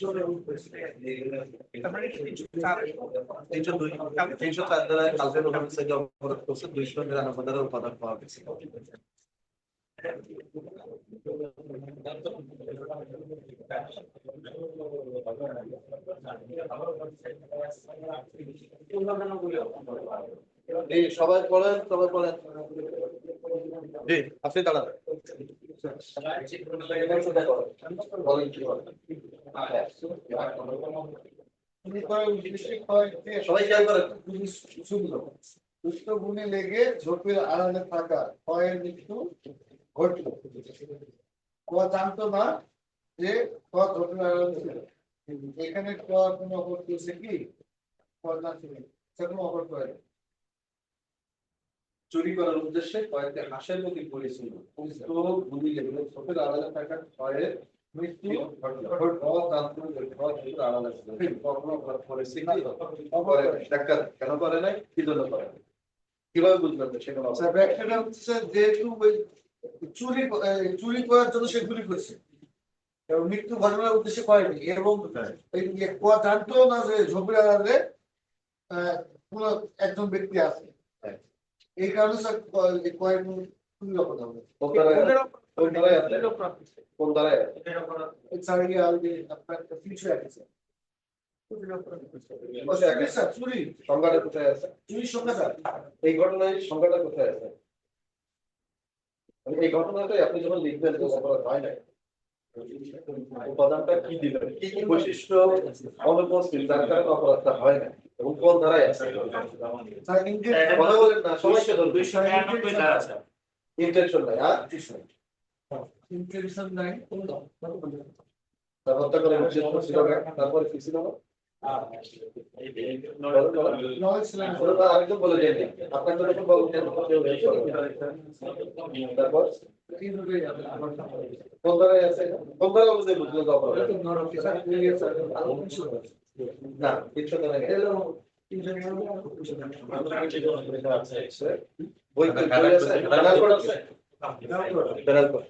তিনশো চার দ্বারা কালকের ওখানে অপরাধ করছে 299 দ্বারা উপাদান পাওয়া গেছে সবাই পড়েন জি আপনি দাঁড়ান সবাই খেয়াল করেন দুষ্ট গুণে লেগে ঝোপের আড়ালে থাকা ক্ষয়ের মৃত্যু ঘটল ক জানতো না যে ক ঝোপের আড়ালে ছিল এখানে ক কোনো অপর করছে কি ক জানছিল সেরকম অপর করে চুরি করার উদ্দেশ্যে কয়েকটি হাঁসের মধ্যে পড়েছিল তো গুলি লেগে ঝোপের আড়ালে থাকা ক্ষয়ের মৃত্যু কেন করে নাই কি জন্য করে নাই কিভাবে বুঝবেন সেগুলো ব্যাখ্যাটা হচ্ছে যেহেতু চুরি করার জন্য সে গুলি করছে এবং মৃত্যু ঘটনার উদ্দেশ্যে করেনি এবং জানতো না যে ঝোপের আড়ালে কোন একজন ব্যক্তি আছে এই কারণে স্যার কয়েক চুরির অপরাধ হবে কোন দ্বারাই চুরি সংখ্যাটা কোথায় আছে চুরির সংখ্যা স্যার এই ঘটনায় সংখ্যাটা কোথায় আছে এই ঘটনাটাই আপনি যখন লিখবেন অপরাধ হয় নাই উপাদানটা কি দিবেন কি কি বৈশিষ্ট্য অনুপস্থিত যার কারণে অপরাধটা হয় না এবং কোন ধারায় আছে কথা বলেন না সবাইকে ধরুন 299 ধারা আছে ইন্টেনশন নাই আর ইন্টেনশন নাই হত্যা করে তারপরে কি ছিল আরেকজন বলে দেন আপনার তো যখন বলছেন তারপর কোন ধারায় আছে কোন ধারায় বুঝতে বুঝলো না কিছু না বই আছে ব্যানার কোড আছে ব্যানার কোড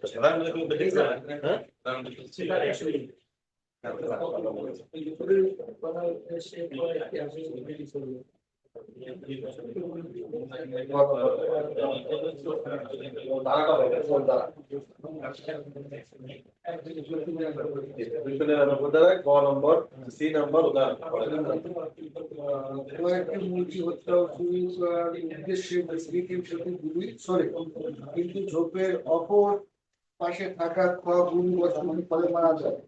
সি নম্বর উদাহরণ কিন্তু ঝোপের অপর পাশে থাকা গুণ বস্তুগুলি ফলে মারা যায়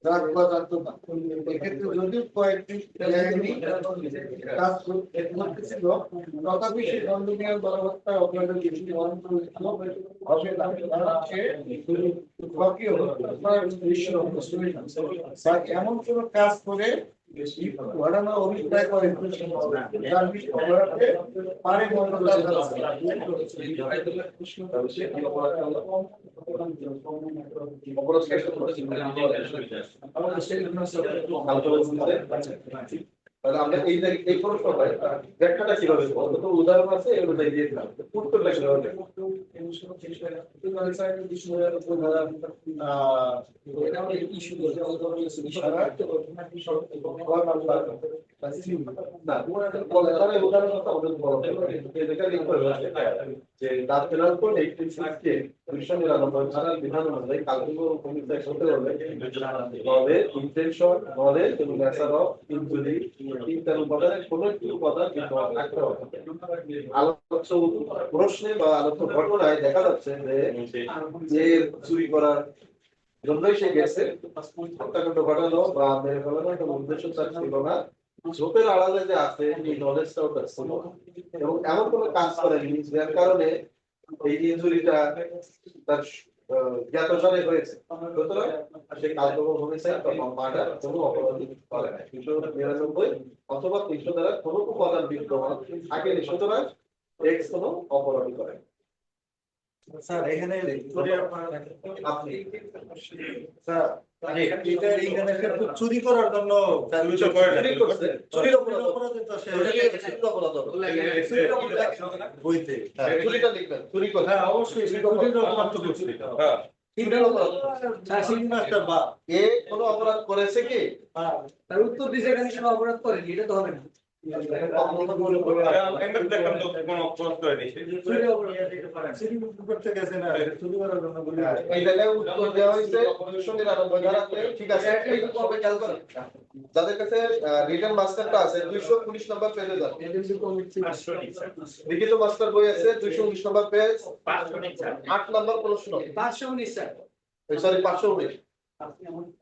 যার জানতো না এক্ষেত্রে যদিও কয়েকটি কাজ করতেছিল তথাপি সে দণ্ডনীয় গণহত্যা অপরাধের কিছু এমন কোন কাজ করে ঘটনা অভিপ্রায় করে পারে আমরা এই প্রশ্ন হয় ব্যাখ্যাটা কিভাবে কত উদাহরণ আছে এগুলো দিয়ে দিলাম উত্তরটা কিভাবে যে দাঁত পেলার পর একটি সিটকে 299 ধারার বিধান অনুযায়ী কার্যকর ভূমিকা হতে হলে তবে ইন্টেনশন নলেজ এবং মেসার অফ ইনজুরি তিনটার উপাদানের কোনো একটি উপাদান বিদ্যমান থাকতে হবে। আলোচ্য প্রশ্নে বা আলোচ্য ঘটনায় দেখা যাচ্ছে যে চুরি করার জন্যই সে গেছে, হত্যাকাণ্ড ঘটানো বা মেরে ফেলানোর কোনো উদ্দেশ্য তার ছিল না। ঝোপের আড়ালে যে আছে এই নলেজটাও তার ছিল এবং এমন কোনো কাজ করেনি যার কারণে এই ইনজুরিটা তার জ্ঞাতসারে হয়েছে। সুতরাং সে কার্যকর ভূমিকা বা মার্ডার কোনো অপরাধ করে না। 399 অথবা 300 দ্বারা কোনো উপাদান বিদ্যমান থাকেনি, সুতরাং এক্স কোনো অপরাধী করে না। স্যার এখানে আপনি স্যার চুরি করার জন্য বইতে চুরিটা লিখবেন, চুরি করে হ্যাঁ অবশ্যই এ কোনো অপরাধ করেছে কি? তার উত্তর দিছে এখানে কোনো অপরাধ করেনি, এটা তো হবে না। এই জায়গায় উত্তর দেওয়া হয়েছে 299 ধারাতে, ঠিক আছে? এই কবে খেয়াল করেন, যাদের কাছে রিটেন মাস্টারটা আছে 219 নম্বর পেজে যান। লিখিত মাস্টার বই আছে 219 নম্বর পেজ, 8 নম্বর প্রশ্ন। 519 স্যার, সরি 519।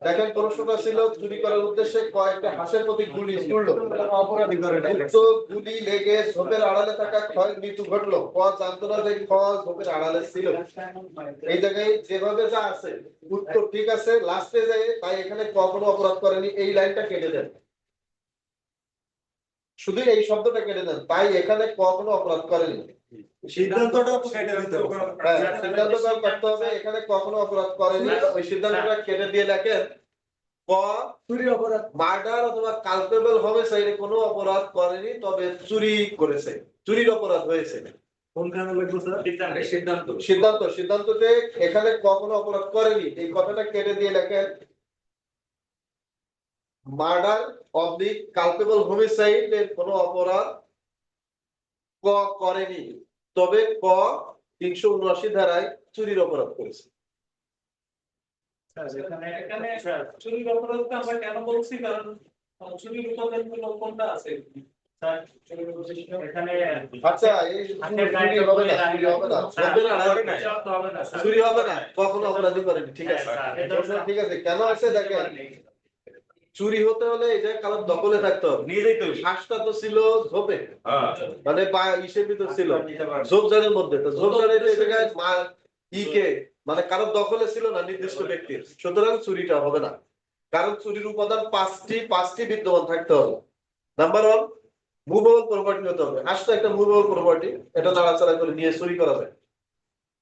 দেখেন প্রশ্নটা ছিল চুরি করার উদ্দেশ্যে কয়েকটা হাঁসের প্রতি গুলি ছুড়লো, অপরাধী করে তো গুলি লেগে ঝোপের আড়ালে থাকা ক্ষয় মৃত্যু ঘটলো। ক জানতো না যে খ ঝোপের আড়ালে ছিল। এই জায়গায় যেভাবে যা আছে উত্তর ঠিক আছে, লাস্টে যায় তাই এখানে কখনো অপরাধ করেনি, এই লাইনটা কেটে দেন, শুধু এই শব্দটা কেটে দেন, তাই এখানে কখনো অপরাধ করেনি। সিদ্ধান্তটা কেটে দিতে হবে। হ্যাঁ, সিদ্ধান্তটা করতে হবে, এখানে কখনো অপরাধ করেনি, ওই সিদ্ধান্তটা কেটে দিয়ে লেখেন ক চুরি অপরাধ, মার্ডার অথবা কালপেবল হবে সাইডে কোনো অপরাধ করেনি, তবে চুরি করেছে, চুরির অপরাধ হয়েছে। কোনখানে লিখবো স্যার? সিদ্ধান্ত সিদ্ধান্ত সিদ্ধান্ততে এখানে কখনো অপরাধ করেনি, এই কথাটা কেটে দিয়ে লেখেন মার্ডার অবলিক কালপেবল হোমিসাইড এর কোনো অপরাধ ক করেনি, তবে ক 379 ধারায় চুরির অপরাধ করেছে। এখানে চুরির অপরাধটা আমরা কেন বলছি, কারণ চুরির উপাদান কোনটা আছে স্যার? এখানে আচ্ছা, এই চুরি হবে না, চুরি হবে না, চুরি হবে না, কখনো অপরাধী করেনি, ঠিক আছে? ঠিক আছে, কেন আছে দেখেন, চুরি হতে হলে এই জায়গায় কারোর দখলে থাকতে হবে। শ্বাসটা তো ছিল ঝোপে, মানে ইসের ভিতর ছিল ঝোপঝাড়ের মধ্যে, তো ঝোপঝাড়ের এই জায়গায় ইকে মানে কারোর দখলে ছিল না নির্দিষ্ট ব্যক্তির, সুতরাং চুরিটা হবে না। কারণ চুরির উপাদান পাঁচটি বিদ্যমান থাকতে হবে। নাম্বার 1, মুভেবল প্রপার্টি হতে হবে। হাঁস তো একটা মুভেবল প্রপার্টি, এটা নাড়াচাড়া করে নিয়ে চুরি করা যায়।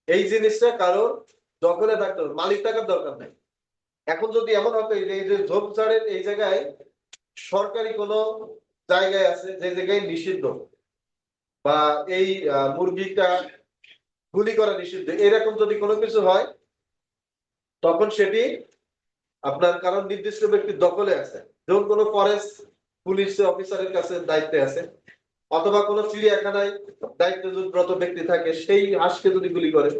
এই জিনিসটা কারো দখলে থাকতে হবে, মালিক থাকার দরকার নাই। এখন যদি এমন হতো এই যে ঝোপঝাড়ের এই জায়গায় সরকারি কোনো জায়গায় আছে যে জায়গায় নিষিদ্ধ, বা এই মুরগিটা গুলি করা নিষিদ্ধ, এরকম যদি কোনো কিছু হয় তখন সেটি আপনার কারণ নির্দিষ্ট ব্যক্তির দখলে আছে। যেমন কোনো ফরেস্ট পুলিশ অফিসারের কাছে দায়িত্বে আছে, অথবা কোনো চিড়িয়াখানায় দায়িত্বরত ব্যক্তি থাকে, সেই হাঁসকে যদি গুলি করে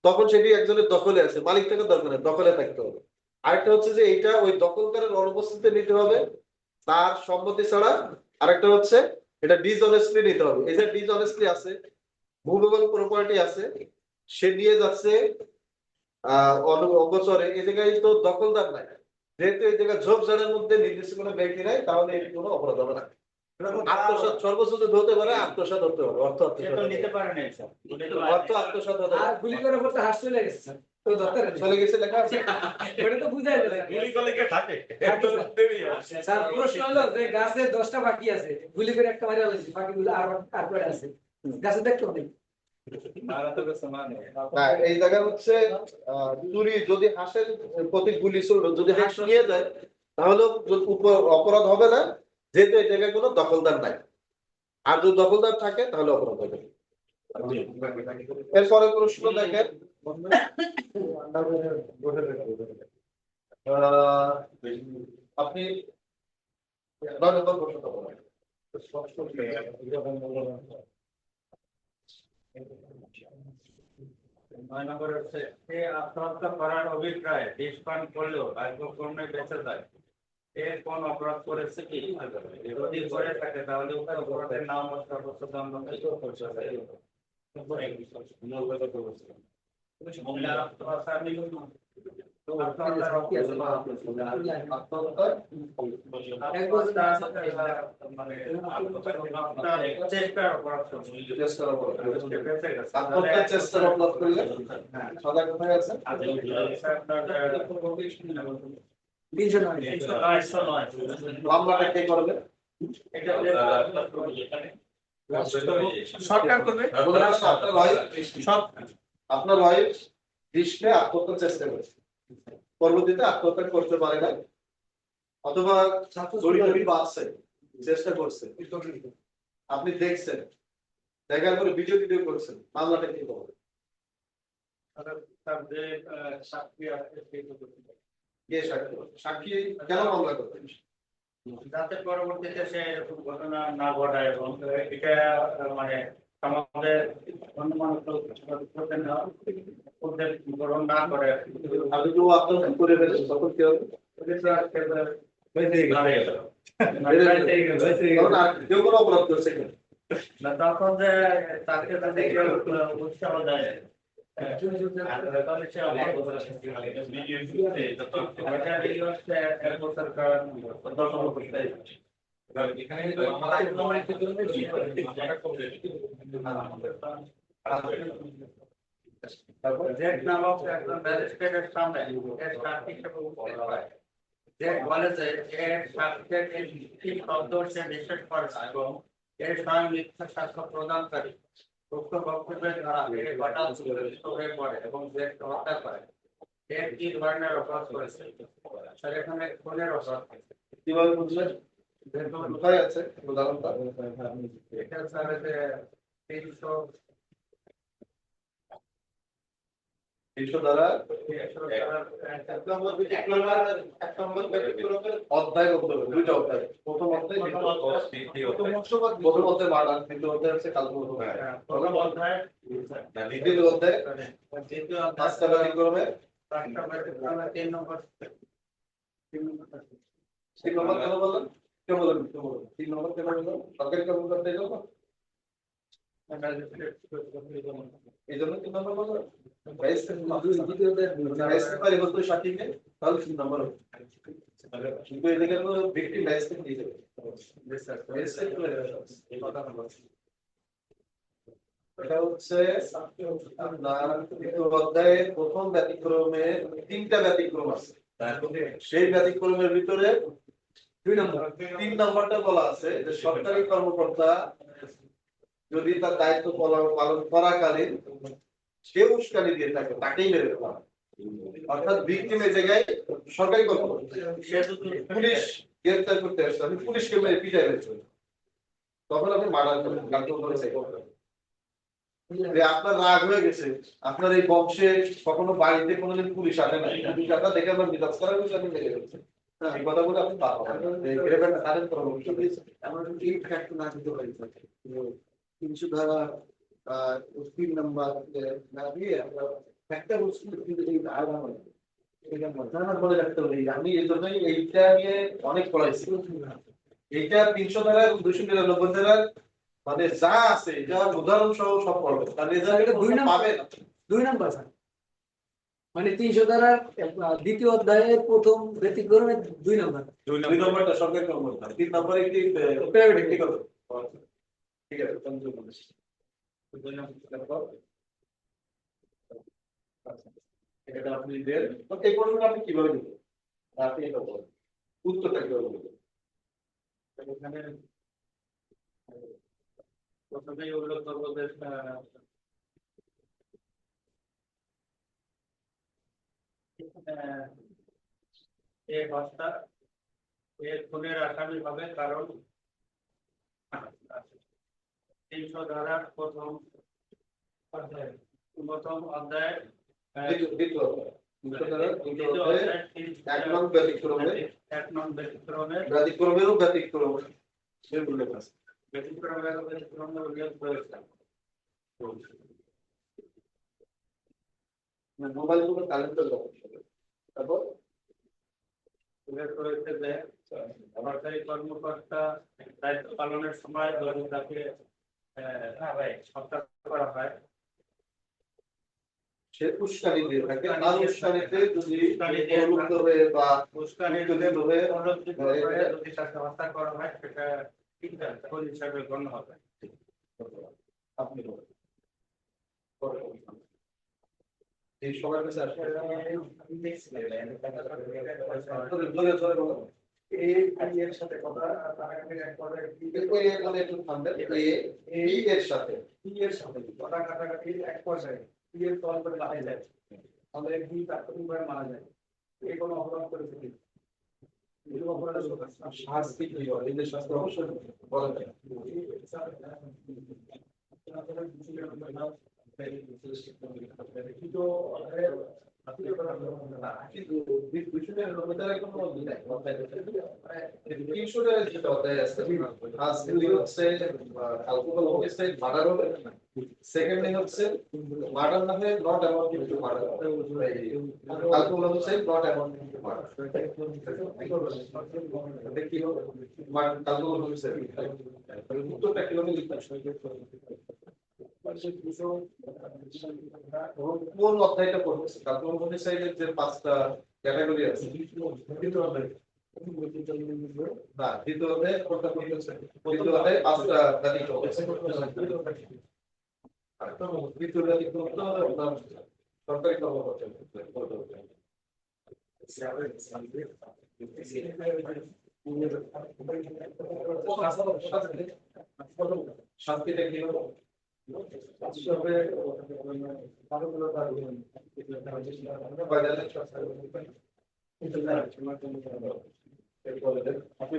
তখন সেটি একজনের দখলে আছে, মালিক থেকে দরকার নেই, দখলে থাকতে হবে। আরেকটা হচ্ছে যে এইটা ওই দখলদারের অনুপস্থিতিতে নিতে হবে, তার সম্মতি ছাড়া। আরেকটা হচ্ছে এটা ডিসঅনেস্টলি নিতে হবে। এই যে ডিসঅনেস্টলি আছে, মুভেবল প্রপার্টি আছে, সে নিয়ে যাচ্ছে অগোচরে, এই জায়গায় তো দখলদার নাই, যেহেতু এই জায়গায় ঝোপঝাড়ের মধ্যে নির্দিষ্ট কোনো ব্যক্তি নাই, তাহলে এটি কোনো অপরাধ হবে না। আত্মসাৎ সর্বোচ্চ যদি হতে পারে, আত্মসাৎ হতে পারে, অর্থ আত্মসাৎ নিতে পারে না স্যার, অর্থ আত্মসাৎ হতে আর পারে। গুলি করার পর তো হাস চলে গেছে স্যার, তো দরকার নেই। চলে গেছে লেখা আছে। ওটা তো বুঝাই যায় গুলি করলে কে থাকে? স্যার প্রশ্ন হলো যে গাছে 10টা বাকি আছে, গুলি করে একটা মারা লাগছে, বাকিগুলো আর পড়ে আছে, গাছে দেখতে হবে। হ্যাঁ, এই জায়গায় হচ্ছে চুরি, যদি হাঁসের প্রতি গুলি চললো, যদি হাঁস নিয়ে যায় তাহলে অপরাধ হবে না, যেহেতু এই জায়গায় কোনো দখলদার নাই। আর যদি দখলদার থাকে তাহলে অপরাধ হবে। এরপরে প্রশ্ন দেখেন, আপনি 9 নম্বর প্রশ্নটা বলেন। 9 নম্বর হচ্ছে সে আত্মহত্যা করার অভিপ্রায় বিষ পান করলেও ভাগ্যক্রমে বেঁচে যায়, এর কোন অপরাধ করেছে কি? যদি করে থাকে তাহলে উক্ত অপরাধের নাম ও সর্বোচ্চ দণ্ড আত্মহত্যার চেষ্টার অপরাধ করলে সাজা কোথায় আছে? 309 মামলাটা কে করবে? সরকার করবে। আপনার ওয়াইফ দৃষ্টে আত্মহত্যার চেষ্টা করেছে, পরবর্তীতে আত্মহত্যা করতে পারে না, অথবা জড়িত আছে, চেষ্টা করছে, আপনি দেখছেন, দেখার পরে ভিডিও করছেন, মামলাটা কি করবে? তার যে সাক্ষী আছে সেই কে সাক্ষী? সাক্ষী কেন মামলা করবেন? যাতে পরবর্তীতে সে এরকম ঘটনা না ঘটায় এবং এটা মানে আমাদের অনুমান করতে না গ্রহণ না করে। আপনি কেউ আত্মহত্যা করে ফেলেছেন, তখন কি হবে? কেউ কোনো অপরাধ করছে কিনা? তখন যে তাকে যদি কেউ উৎসাহ দেয় যে বলে যে এর সাক্ষের এই শব্দ সে নিষেধ করে এবং এর স্বয়ং মিথ্যা সাক্ষ্য প্রদানকারী উক্ত বক্তব্যের দ্বারা এই ঘটনা হয়ে পড়ে এবং যে হত্যা করে এর কি ধরনের অপরাধ করেছে? স্যার এখানে খুনের অপরাধ করেছে। কিভাবে বুঝলেন? কোথায় আছে উদাহরণটা? এটা স্যার যে 300 দ্বারা অধ্যায় করতে হবে, 2টা অধ্যায়। প্রথম অধ্যায়, প্রথম অধ্যায় মার্ডার, দ্বিতীয় অধ্যায় হচ্ছে কালপুরুষ। প্রথম অধ্যায় দ্বিতীয় অধ্যায় দ্বিতীয় পাঁচটা ব্যতিক্রমে 3 নম্বর 3 নম্বর কেন বললেন? কেন বললেন? 3 নম্বর কেন বললেন? সরকারি কর্মকর্তা এই জন্য? এই জন্য 3 নম্বর বললেন? তাহলে 3 নম্বর হবে। কিন্তু এদিকে তো ভিকটিম লাইসেন্স দিয়ে দেবে। এটা হচ্ছে আপনার দ্বিতীয় অধ্যায়ের প্রথম ব্যতিক্রমে 3টা ব্যতিক্রম আছে। তারপরে সেই ব্যতিক্রমের ভিতরে 3 নম্বরটা বলা আছে যে সরকারি কর্মকর্তা যদি তার দায়িত্ব পালন করাকালীন সে উস্কানি দিয়ে থাকে তাকেই মেরে ফেলা হয়। অর্থাৎ ভিকটিম এই জায়গায় সরকারি কর্মকর্তা, পুলিশ গ্রেফতার করতে আসছে, আমি পুলিশকে মেরে পিটাই হয়েছে, তখন আপনি মার্ডার করেন, যে আপনার রাগ হয়ে গেছে, আপনার এই বংশে কখনো বাড়িতে কোনোদিন পুলিশ আসে না, পুলিশ আপনার দেখে আপনার বিরাজ করার বিষয় আপনি মেরে ফেলছেন। এই কথা বলে আপনি পারবেন আমরা এই ফ্যাক্ট না দিতে পারি 300 ধারা 3 নম্বর না দিয়ে আমরা ফ্যাক্টর কিন্তু এই ধারা মনে রাখতে হবে। আমি এই জন্যই এইটা নিয়ে অনেক পড়াইছি। এইটা 300 ধারা 299 ধারা মানে যা আছে এটা উদাহরণ সহ সব পড়বে, তার রেজাল্ট পাবে না। 2 নম্বর স্যার, মানে 300 ধারার দ্বিতীয় অধ্যায়ের প্রথম ব্যতিক্রমের 2 নম্বর। 2 নম্বরটা সরকারি কর্মকর্তা, 3 নম্বরে কি প্রাইভেট ব্যক্তিগত। ঠিক আছে, তুমি তো বলিস। এটা আপনি দেন, এই প্রশ্নটা আপনি কিভাবে দিবেন? আপনি এটা বলেন, উত্তরটা কিভাবে দিবেন? এখানে প্রথমেই উল্লেখ করবো যে এই হত্যা এর খুনের আসামি হবে কারণ 300 ধারার প্রথম অধ্যায় দ্বিতীয় অধ্যায়। 1 নং ব্যতিক্রমে, 1 নং ব্যতিক্রমের ব্যতিক্রমেরও ব্যতিক্রম এর উল্লেখ আছে। ব্যতিক্রমের উল্লেখ রয়েছে। মোবাইল ফোনে কারেন্টের লক্ষণ। তারপর উল্লেখ রয়েছে যে সরকারি কর্মকর্তা দায়িত্ব পালনের সময় যদি তাকে হত্যা করা হয়, সে উস্কানি দিয়ে থাকে, আর উস্কানিতে যদি প্রলুব্ধ হয়ে বা উস্কানি যদি হয়ে যদি তাকে হত্যা করা হয় সেটা খুন হিসাবে গণ্য হবে। আপনি বলেন। এই সবার কাছে আসলে এর সাথে কথা একটু থামবেন। এর সাথে কথা কাটাকাটি এক পর্যায়ে বিয়ের তল করে লাগাই যায়, আমাদের একদিন তাৎক্ষণিকভাবে মারা যায়, এই কোনো অপরাধ করেছে কি? শাস্তি কি হয়? এই যে শাস্তি অবশ্যই বলা যায়। কিন্তু বিষয়টা লোকের কোনো নাই, তিনশোটা যেটা অধ্যায় আছে, আজকে হচ্ছে কালকুলাল হচ্ছে মার্ডার হবে, সেকেন্ডলি হচ্ছে মার্ডার না হয়ে নট অ্যাবাউট টু মার্ডার, কালকুলাল হচ্ছে নট অ্যাবাউট টু মার্ডার। কি হবে কালকুলাল হচ্ছে উত্তরটা কিভাবে লিখতে কোন অধ্যায়টা পড়তেছে? কালকুলাল হোমিসাইডের যে 5টা ক্যাটাগরি আছে, না দ্বিতীয় অধ্যায়ে কোনটা পড়তেছে? দ্বিতীয় অধ্যায়ে 5টা ব্যতিক্রম আছে। দ্বিতীয় ব্যতিক্রম তো আপনার সরকারি কর্মকর্তা শান্তিটা কি হবে? আপনি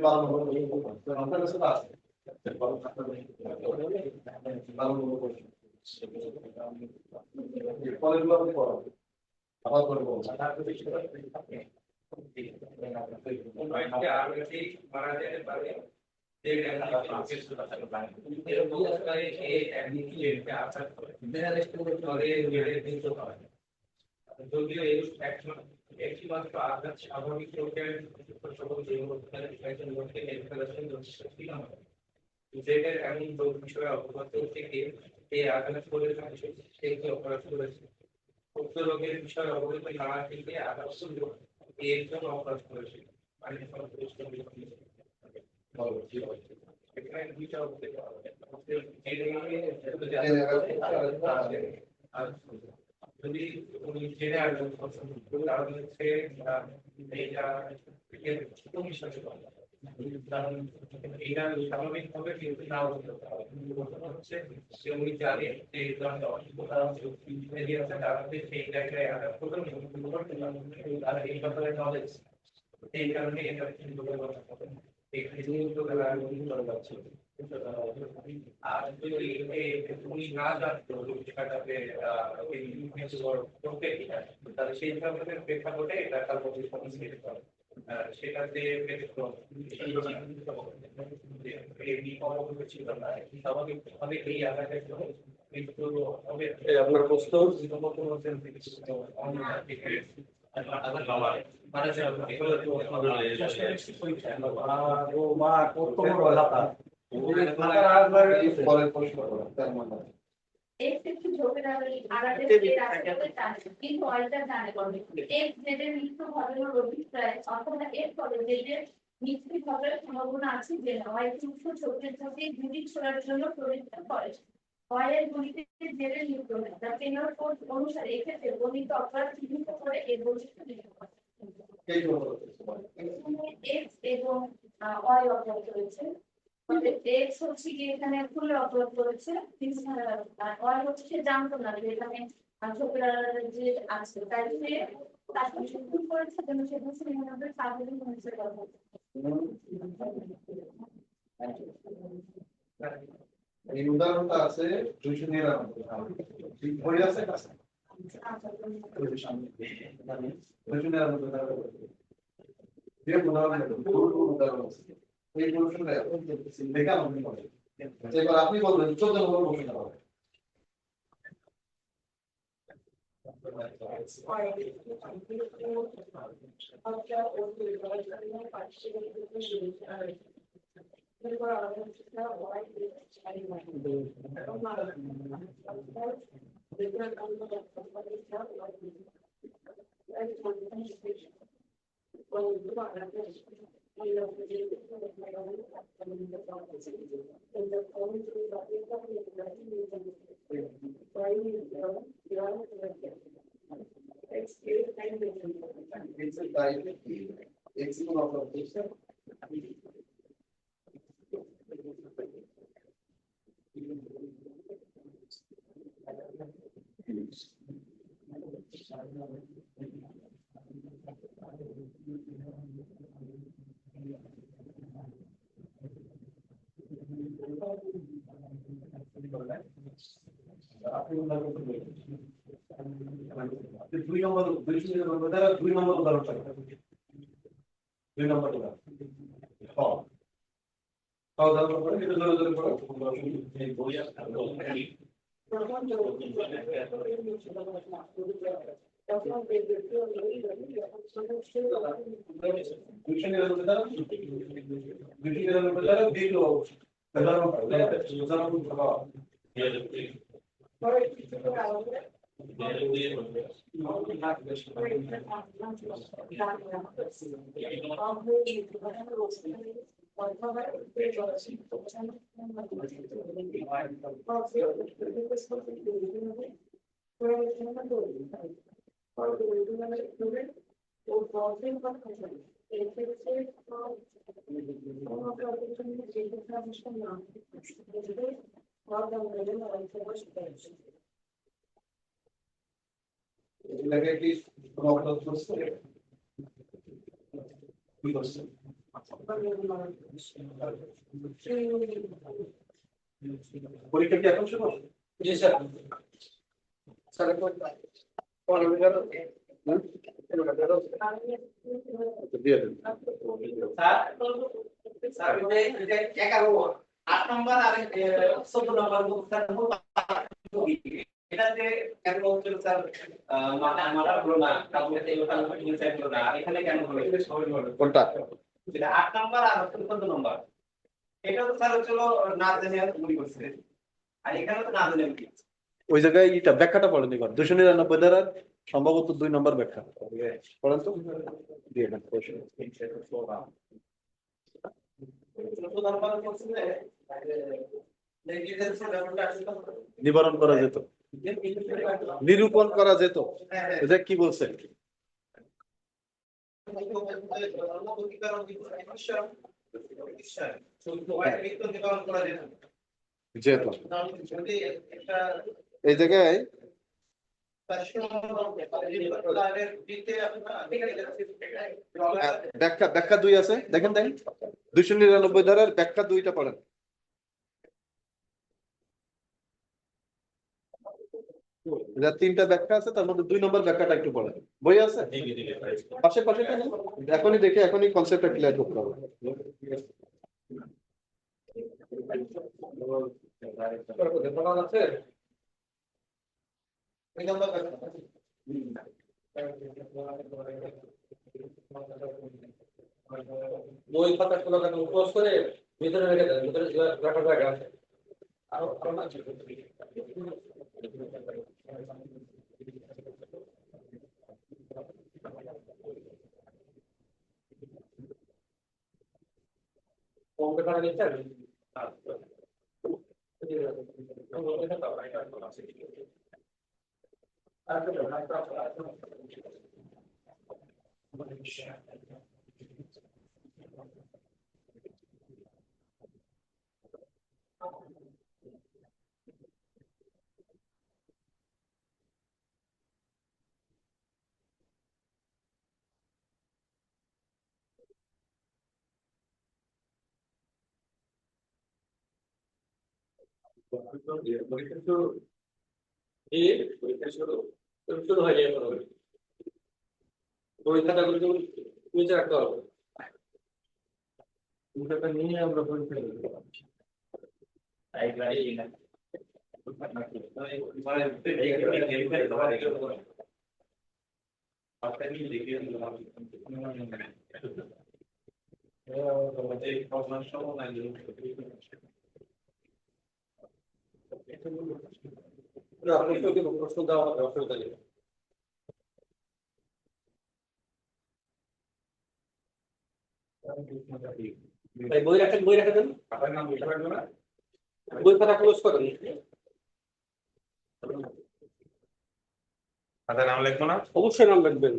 আপনার কাছে আছে ফলেগুলো আপনি পড়াবেন, আবার করে বলছেন। যদিও একটিমাত্র আঘাত স্বাভাবিক লোকের যেটার এমন রোগ বিষয়ে অবগত থেকে এই আঘাত করে সেই অপরাধ করেছে, উক্ত রোগের বিষয়ে অবগত না থেকে আঘাত এর জন্য অপরাধ করেছে। এখানে দুইটা যদি উনি জেনে আসবেন তাহলে হচ্ছে এটা কমিশন কারণ এটা স্বাভাবিকভাবে কিন্তু নাও হতে পারে হচ্ছে যে উনি জানেন যে এই ধরনের অসুবিধা আছে তাহলে সেই জায়গায় আঘাত করবেন আর এই ব্যাপারে নলেজ এই কারণে এটা কিন্তু এই কিন্তু তারা করে যাচ্ছে আর যদি উনি না জানতো বিষয়টাকে এই করতে কিনা তাহলে সেই ধরনের প্রেক্ষাপটে এটা তার মধ্যে সমস্যা হতে পারে সেটাতে ছিল না স্বাভাবিকভাবে এই আঘাতের জন্য কিন্তু আপনার প্রশ্ন মা কত বড় হাতা পরের প্রশ্ন করো, তার মানে একটু ঝোঁকে দাঁড়ালে আড়ালে কিন্তু অল্টার জানে করবে এক্স জেডের মৃত্যু ঘটনার অভিপ্রায় অথবা এর ফলে জেডের মৃত্যু ঘটার সম্ভাবনা আছে যে হয় সূক্ষ্ম চোখের ঝোঁকে গুলি ছোড়ার জন্য প্রয়োজন করে হয় গুলিতে জেডের মৃত্যু হয় তার পেনাল কোড অনুসারে এক্ষেত্রে বর্ণিত অপরাধ চিহ্নিত করে এর বৈশিষ্ট্য নির্ণয় করে এক্স এবং ওয়াই অপরাধ রয়েছে এক্স হচ্ছে কি এখানে খুলে অপরাধ করেছে আর ওয়াই হচ্ছে সে জানতো না যে এখানে ছোকরা যে আছে তাই সে তার সঙ্গে ভুল করেছে যেন সে বুঝতে নিরানব্বই সার্বজনীন মনুষ্যের কথা এই উদাহরণটা আছে 299 বই আছে কাছে 299 যে উদাহরণ আছে এই প্রশ্নটা দেখা মনে করে এবার আপনি বলবেন 14 নম্বর প্রশ্নটা হবে দুই নম্বর উদাহরণটা 2 নম্বর উদাহরণ এটাকে কি কোনো অপরাধ করছে কি করছে পরীক্ষা কি এখন শুরু জি স্যার স্যার নম্বর আর 14 নম্বর এটাতে কেন বলছিল স্যার মারা হলো না কাউকে ইনসাইড হলো না এখানে কেন হলো কোনটা এটা 8 নাম্বার আর 14 নাম্বার এটা তো স্যার হলো না জানি আর গুলি করছে আর এখানে তো না জানি কি ওই জায়গায় এটা ব্যাখ্যাটা পড়েনি কোন 299 দ্বারা সম্ভবত 2 নম্বর ব্যাখ্যা পড়েন তো দিয়ে দেন প্রশ্ন নিবারণ করা যেত নিরূপণ করা যেত এটা কি বলছে যেহেতু এই জায়গায় ব্যাখ্যা ব্যাখ্যা 2 আছে, দেখেন 299 ধারার ব্যাখ্যা 2টা পড়েন। যা 3টা ব্যাখ্যা আছে তার মধ্যে 2 নম্বর ব্যাখ্যাটা একটু পড়েন, বই আছে পাশে পাশে তো না? এখনই দেখে এখনই কনসেপ্টটা ক্লিয়ার করতে হবে। বই খাতা খোলা থাকে ক্লোজ করে ভিতরে রেখে দেন, ভিতরে রাখার জায়গা আছে। কম্পিউটার নিচ্ছেন? শুরু হয়ে যায় বই খাতাগুলো নিচে রাখতে হবে। নিয়ে আমরা প্রশ্ন দেওয়া হবে, অসুবিধা নেই। বই রাখেন, বই রাখেন, বই খাতা ক্লোজ করেন। খাতায় নাম লিখবো না? অবশ্যই নাম লিখবেন।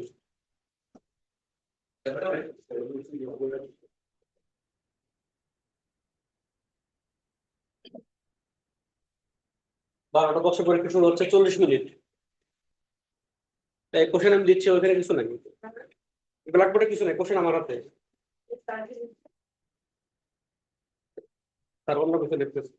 বারোটা বছর পরীক্ষা শুরু হচ্ছে, 40 মিনিট। কোশ্চেন আমি দিচ্ছি, ওইখানে কিছু নাই, ব্ল্যাকবোর্ডে কিছু নাই, কোশ্চেন আমার হাতে, তার অন্য কিছু লিখতেছে।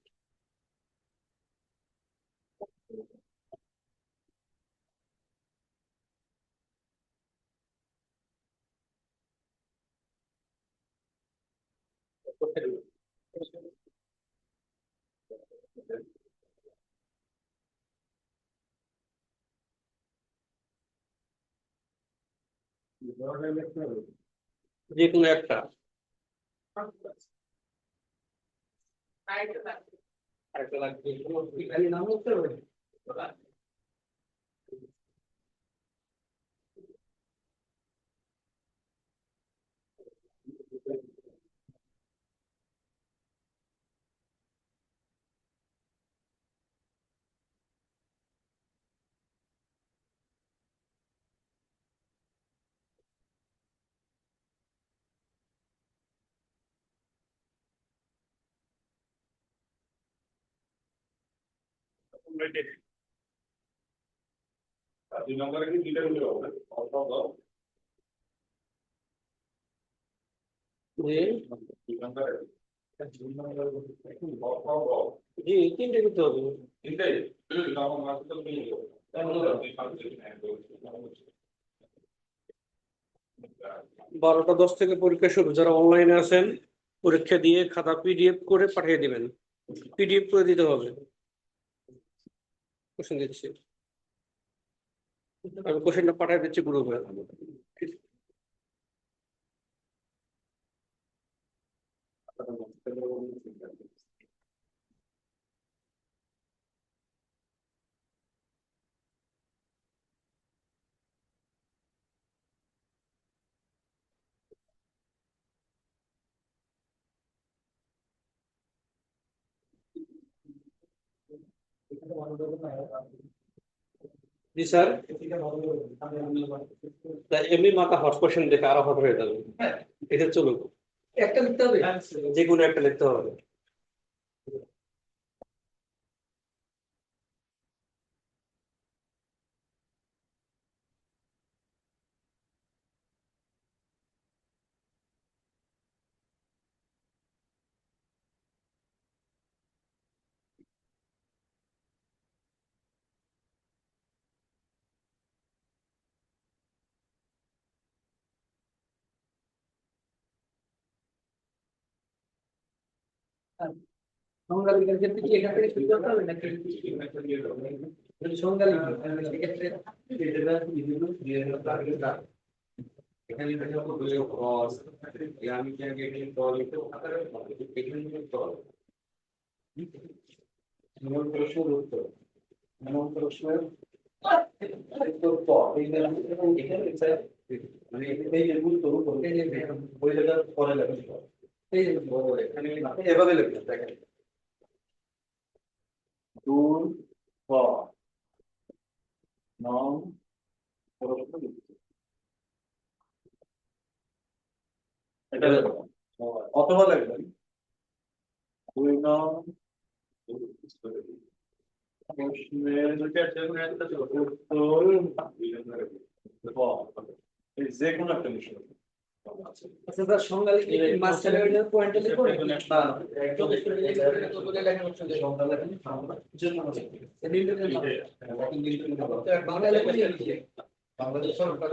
যে কোনো একটা। আরেকটা লাগবে, নাম লিখতে হবে। দুই নম্বরে কি দুইটা মিলে হবে? দুই নম্বরে জি, তিনটে করতে হবে। তিনটাই আমার মাঝে তো মিলে যাবে। বারোটা 10 থেকে পরীক্ষা শুরু। যারা অনলাইনে আছেন পরীক্ষা দিয়ে খাতা পিডিএফ করে পাঠিয়ে দিবেন, পিডিএফ করে দিতে হবে। কোশ্চেন দিচ্ছি, আমি কোশ্চেনটা পাঠিয়ে দিচ্ছি গ্রুপে। জি স্যার, এমনি মাথা হট কোশ্চেন দেখে আরো হট হয়ে যাবে। এটা চলুক, একটা লিখতে হবে, যে কোনো একটা লিখতে হবে। সংজ্ঞা লেখার ক্ষেত্রে কি এখান থেকে শুরু করতে হবে নাকি যদি সংজ্ঞা লিখি তাহলে সেক্ষেত্রে এখানে আমি কি আগে এখানে তল লিখতে এখানে তল মূল প্রশ্নের উত্তর মূল প্রশ্নের উত্তর ক এখানে মানে এই যে উত্তর ওই জায়গা পরে লেখা এই যে এখানে এভাবে লেখা দেখেন 2 ক 9 প্রশ্ন এটা লেখা অথবা লেখবেন 2 নং প্রশ্নের উত্তর এই যে কোনো একটা বিষয় আচ্ছা স্যার, সংজ্ঞা লিখে মাঝখানে ওই পয়েন্টে লিখো না চব্বিশ করে লিখে বলে লেখা হচ্ছে যে সংজ্ঞা লেখেন জন্য হচ্ছে বাংলা লেখা লিখে বাংলাদেশ সরকার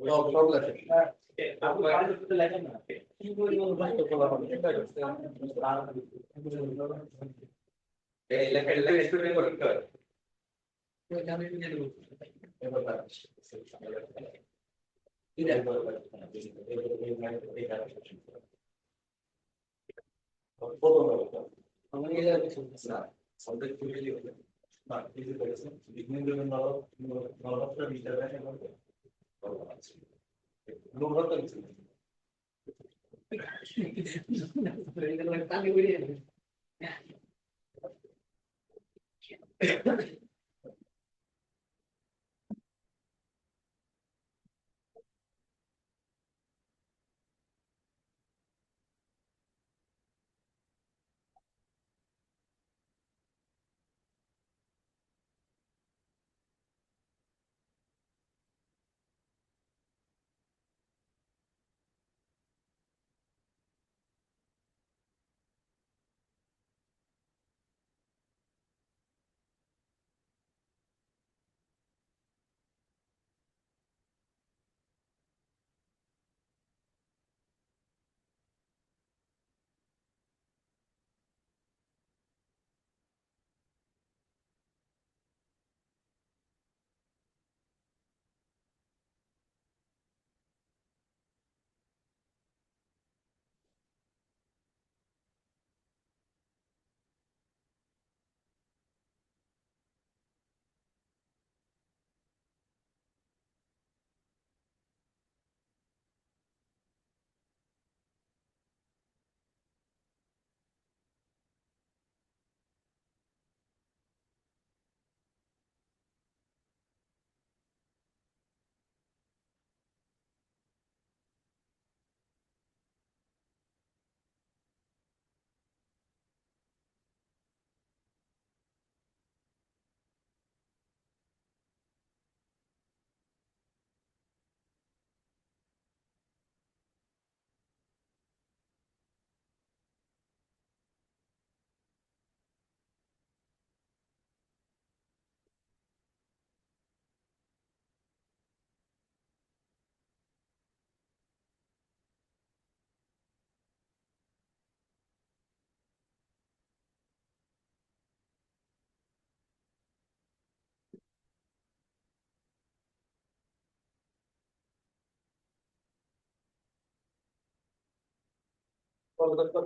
সব লেখে লেখেন না কি পরিমাণ কষ্ট করা হবে এই লেখার স্টুডেন্ট করতে হয়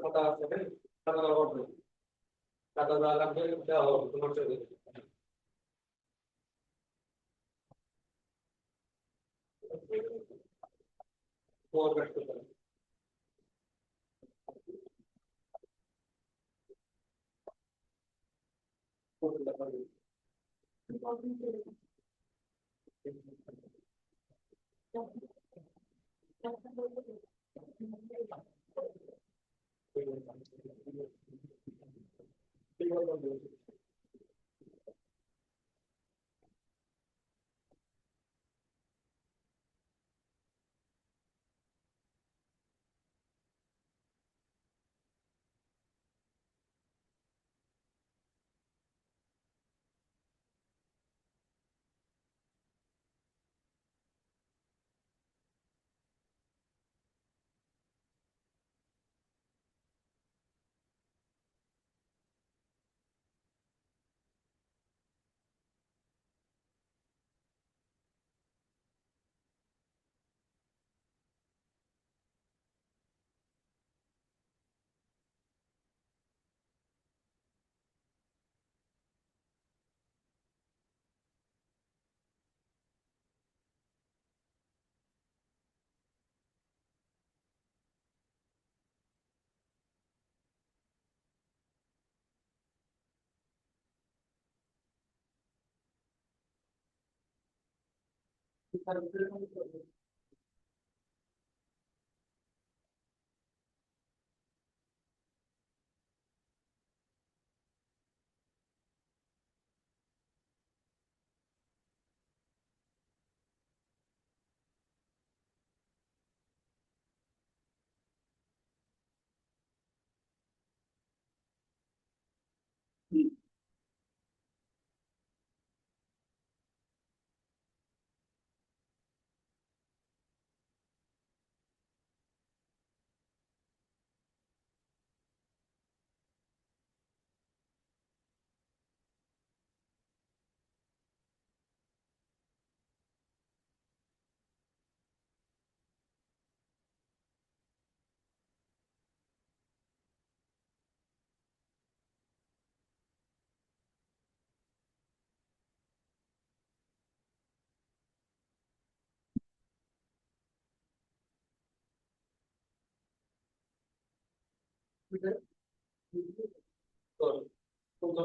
খাতা আছে খাতা লাগবে খাতা লাগবে দেওয়া হবে তোমার সাথে কোন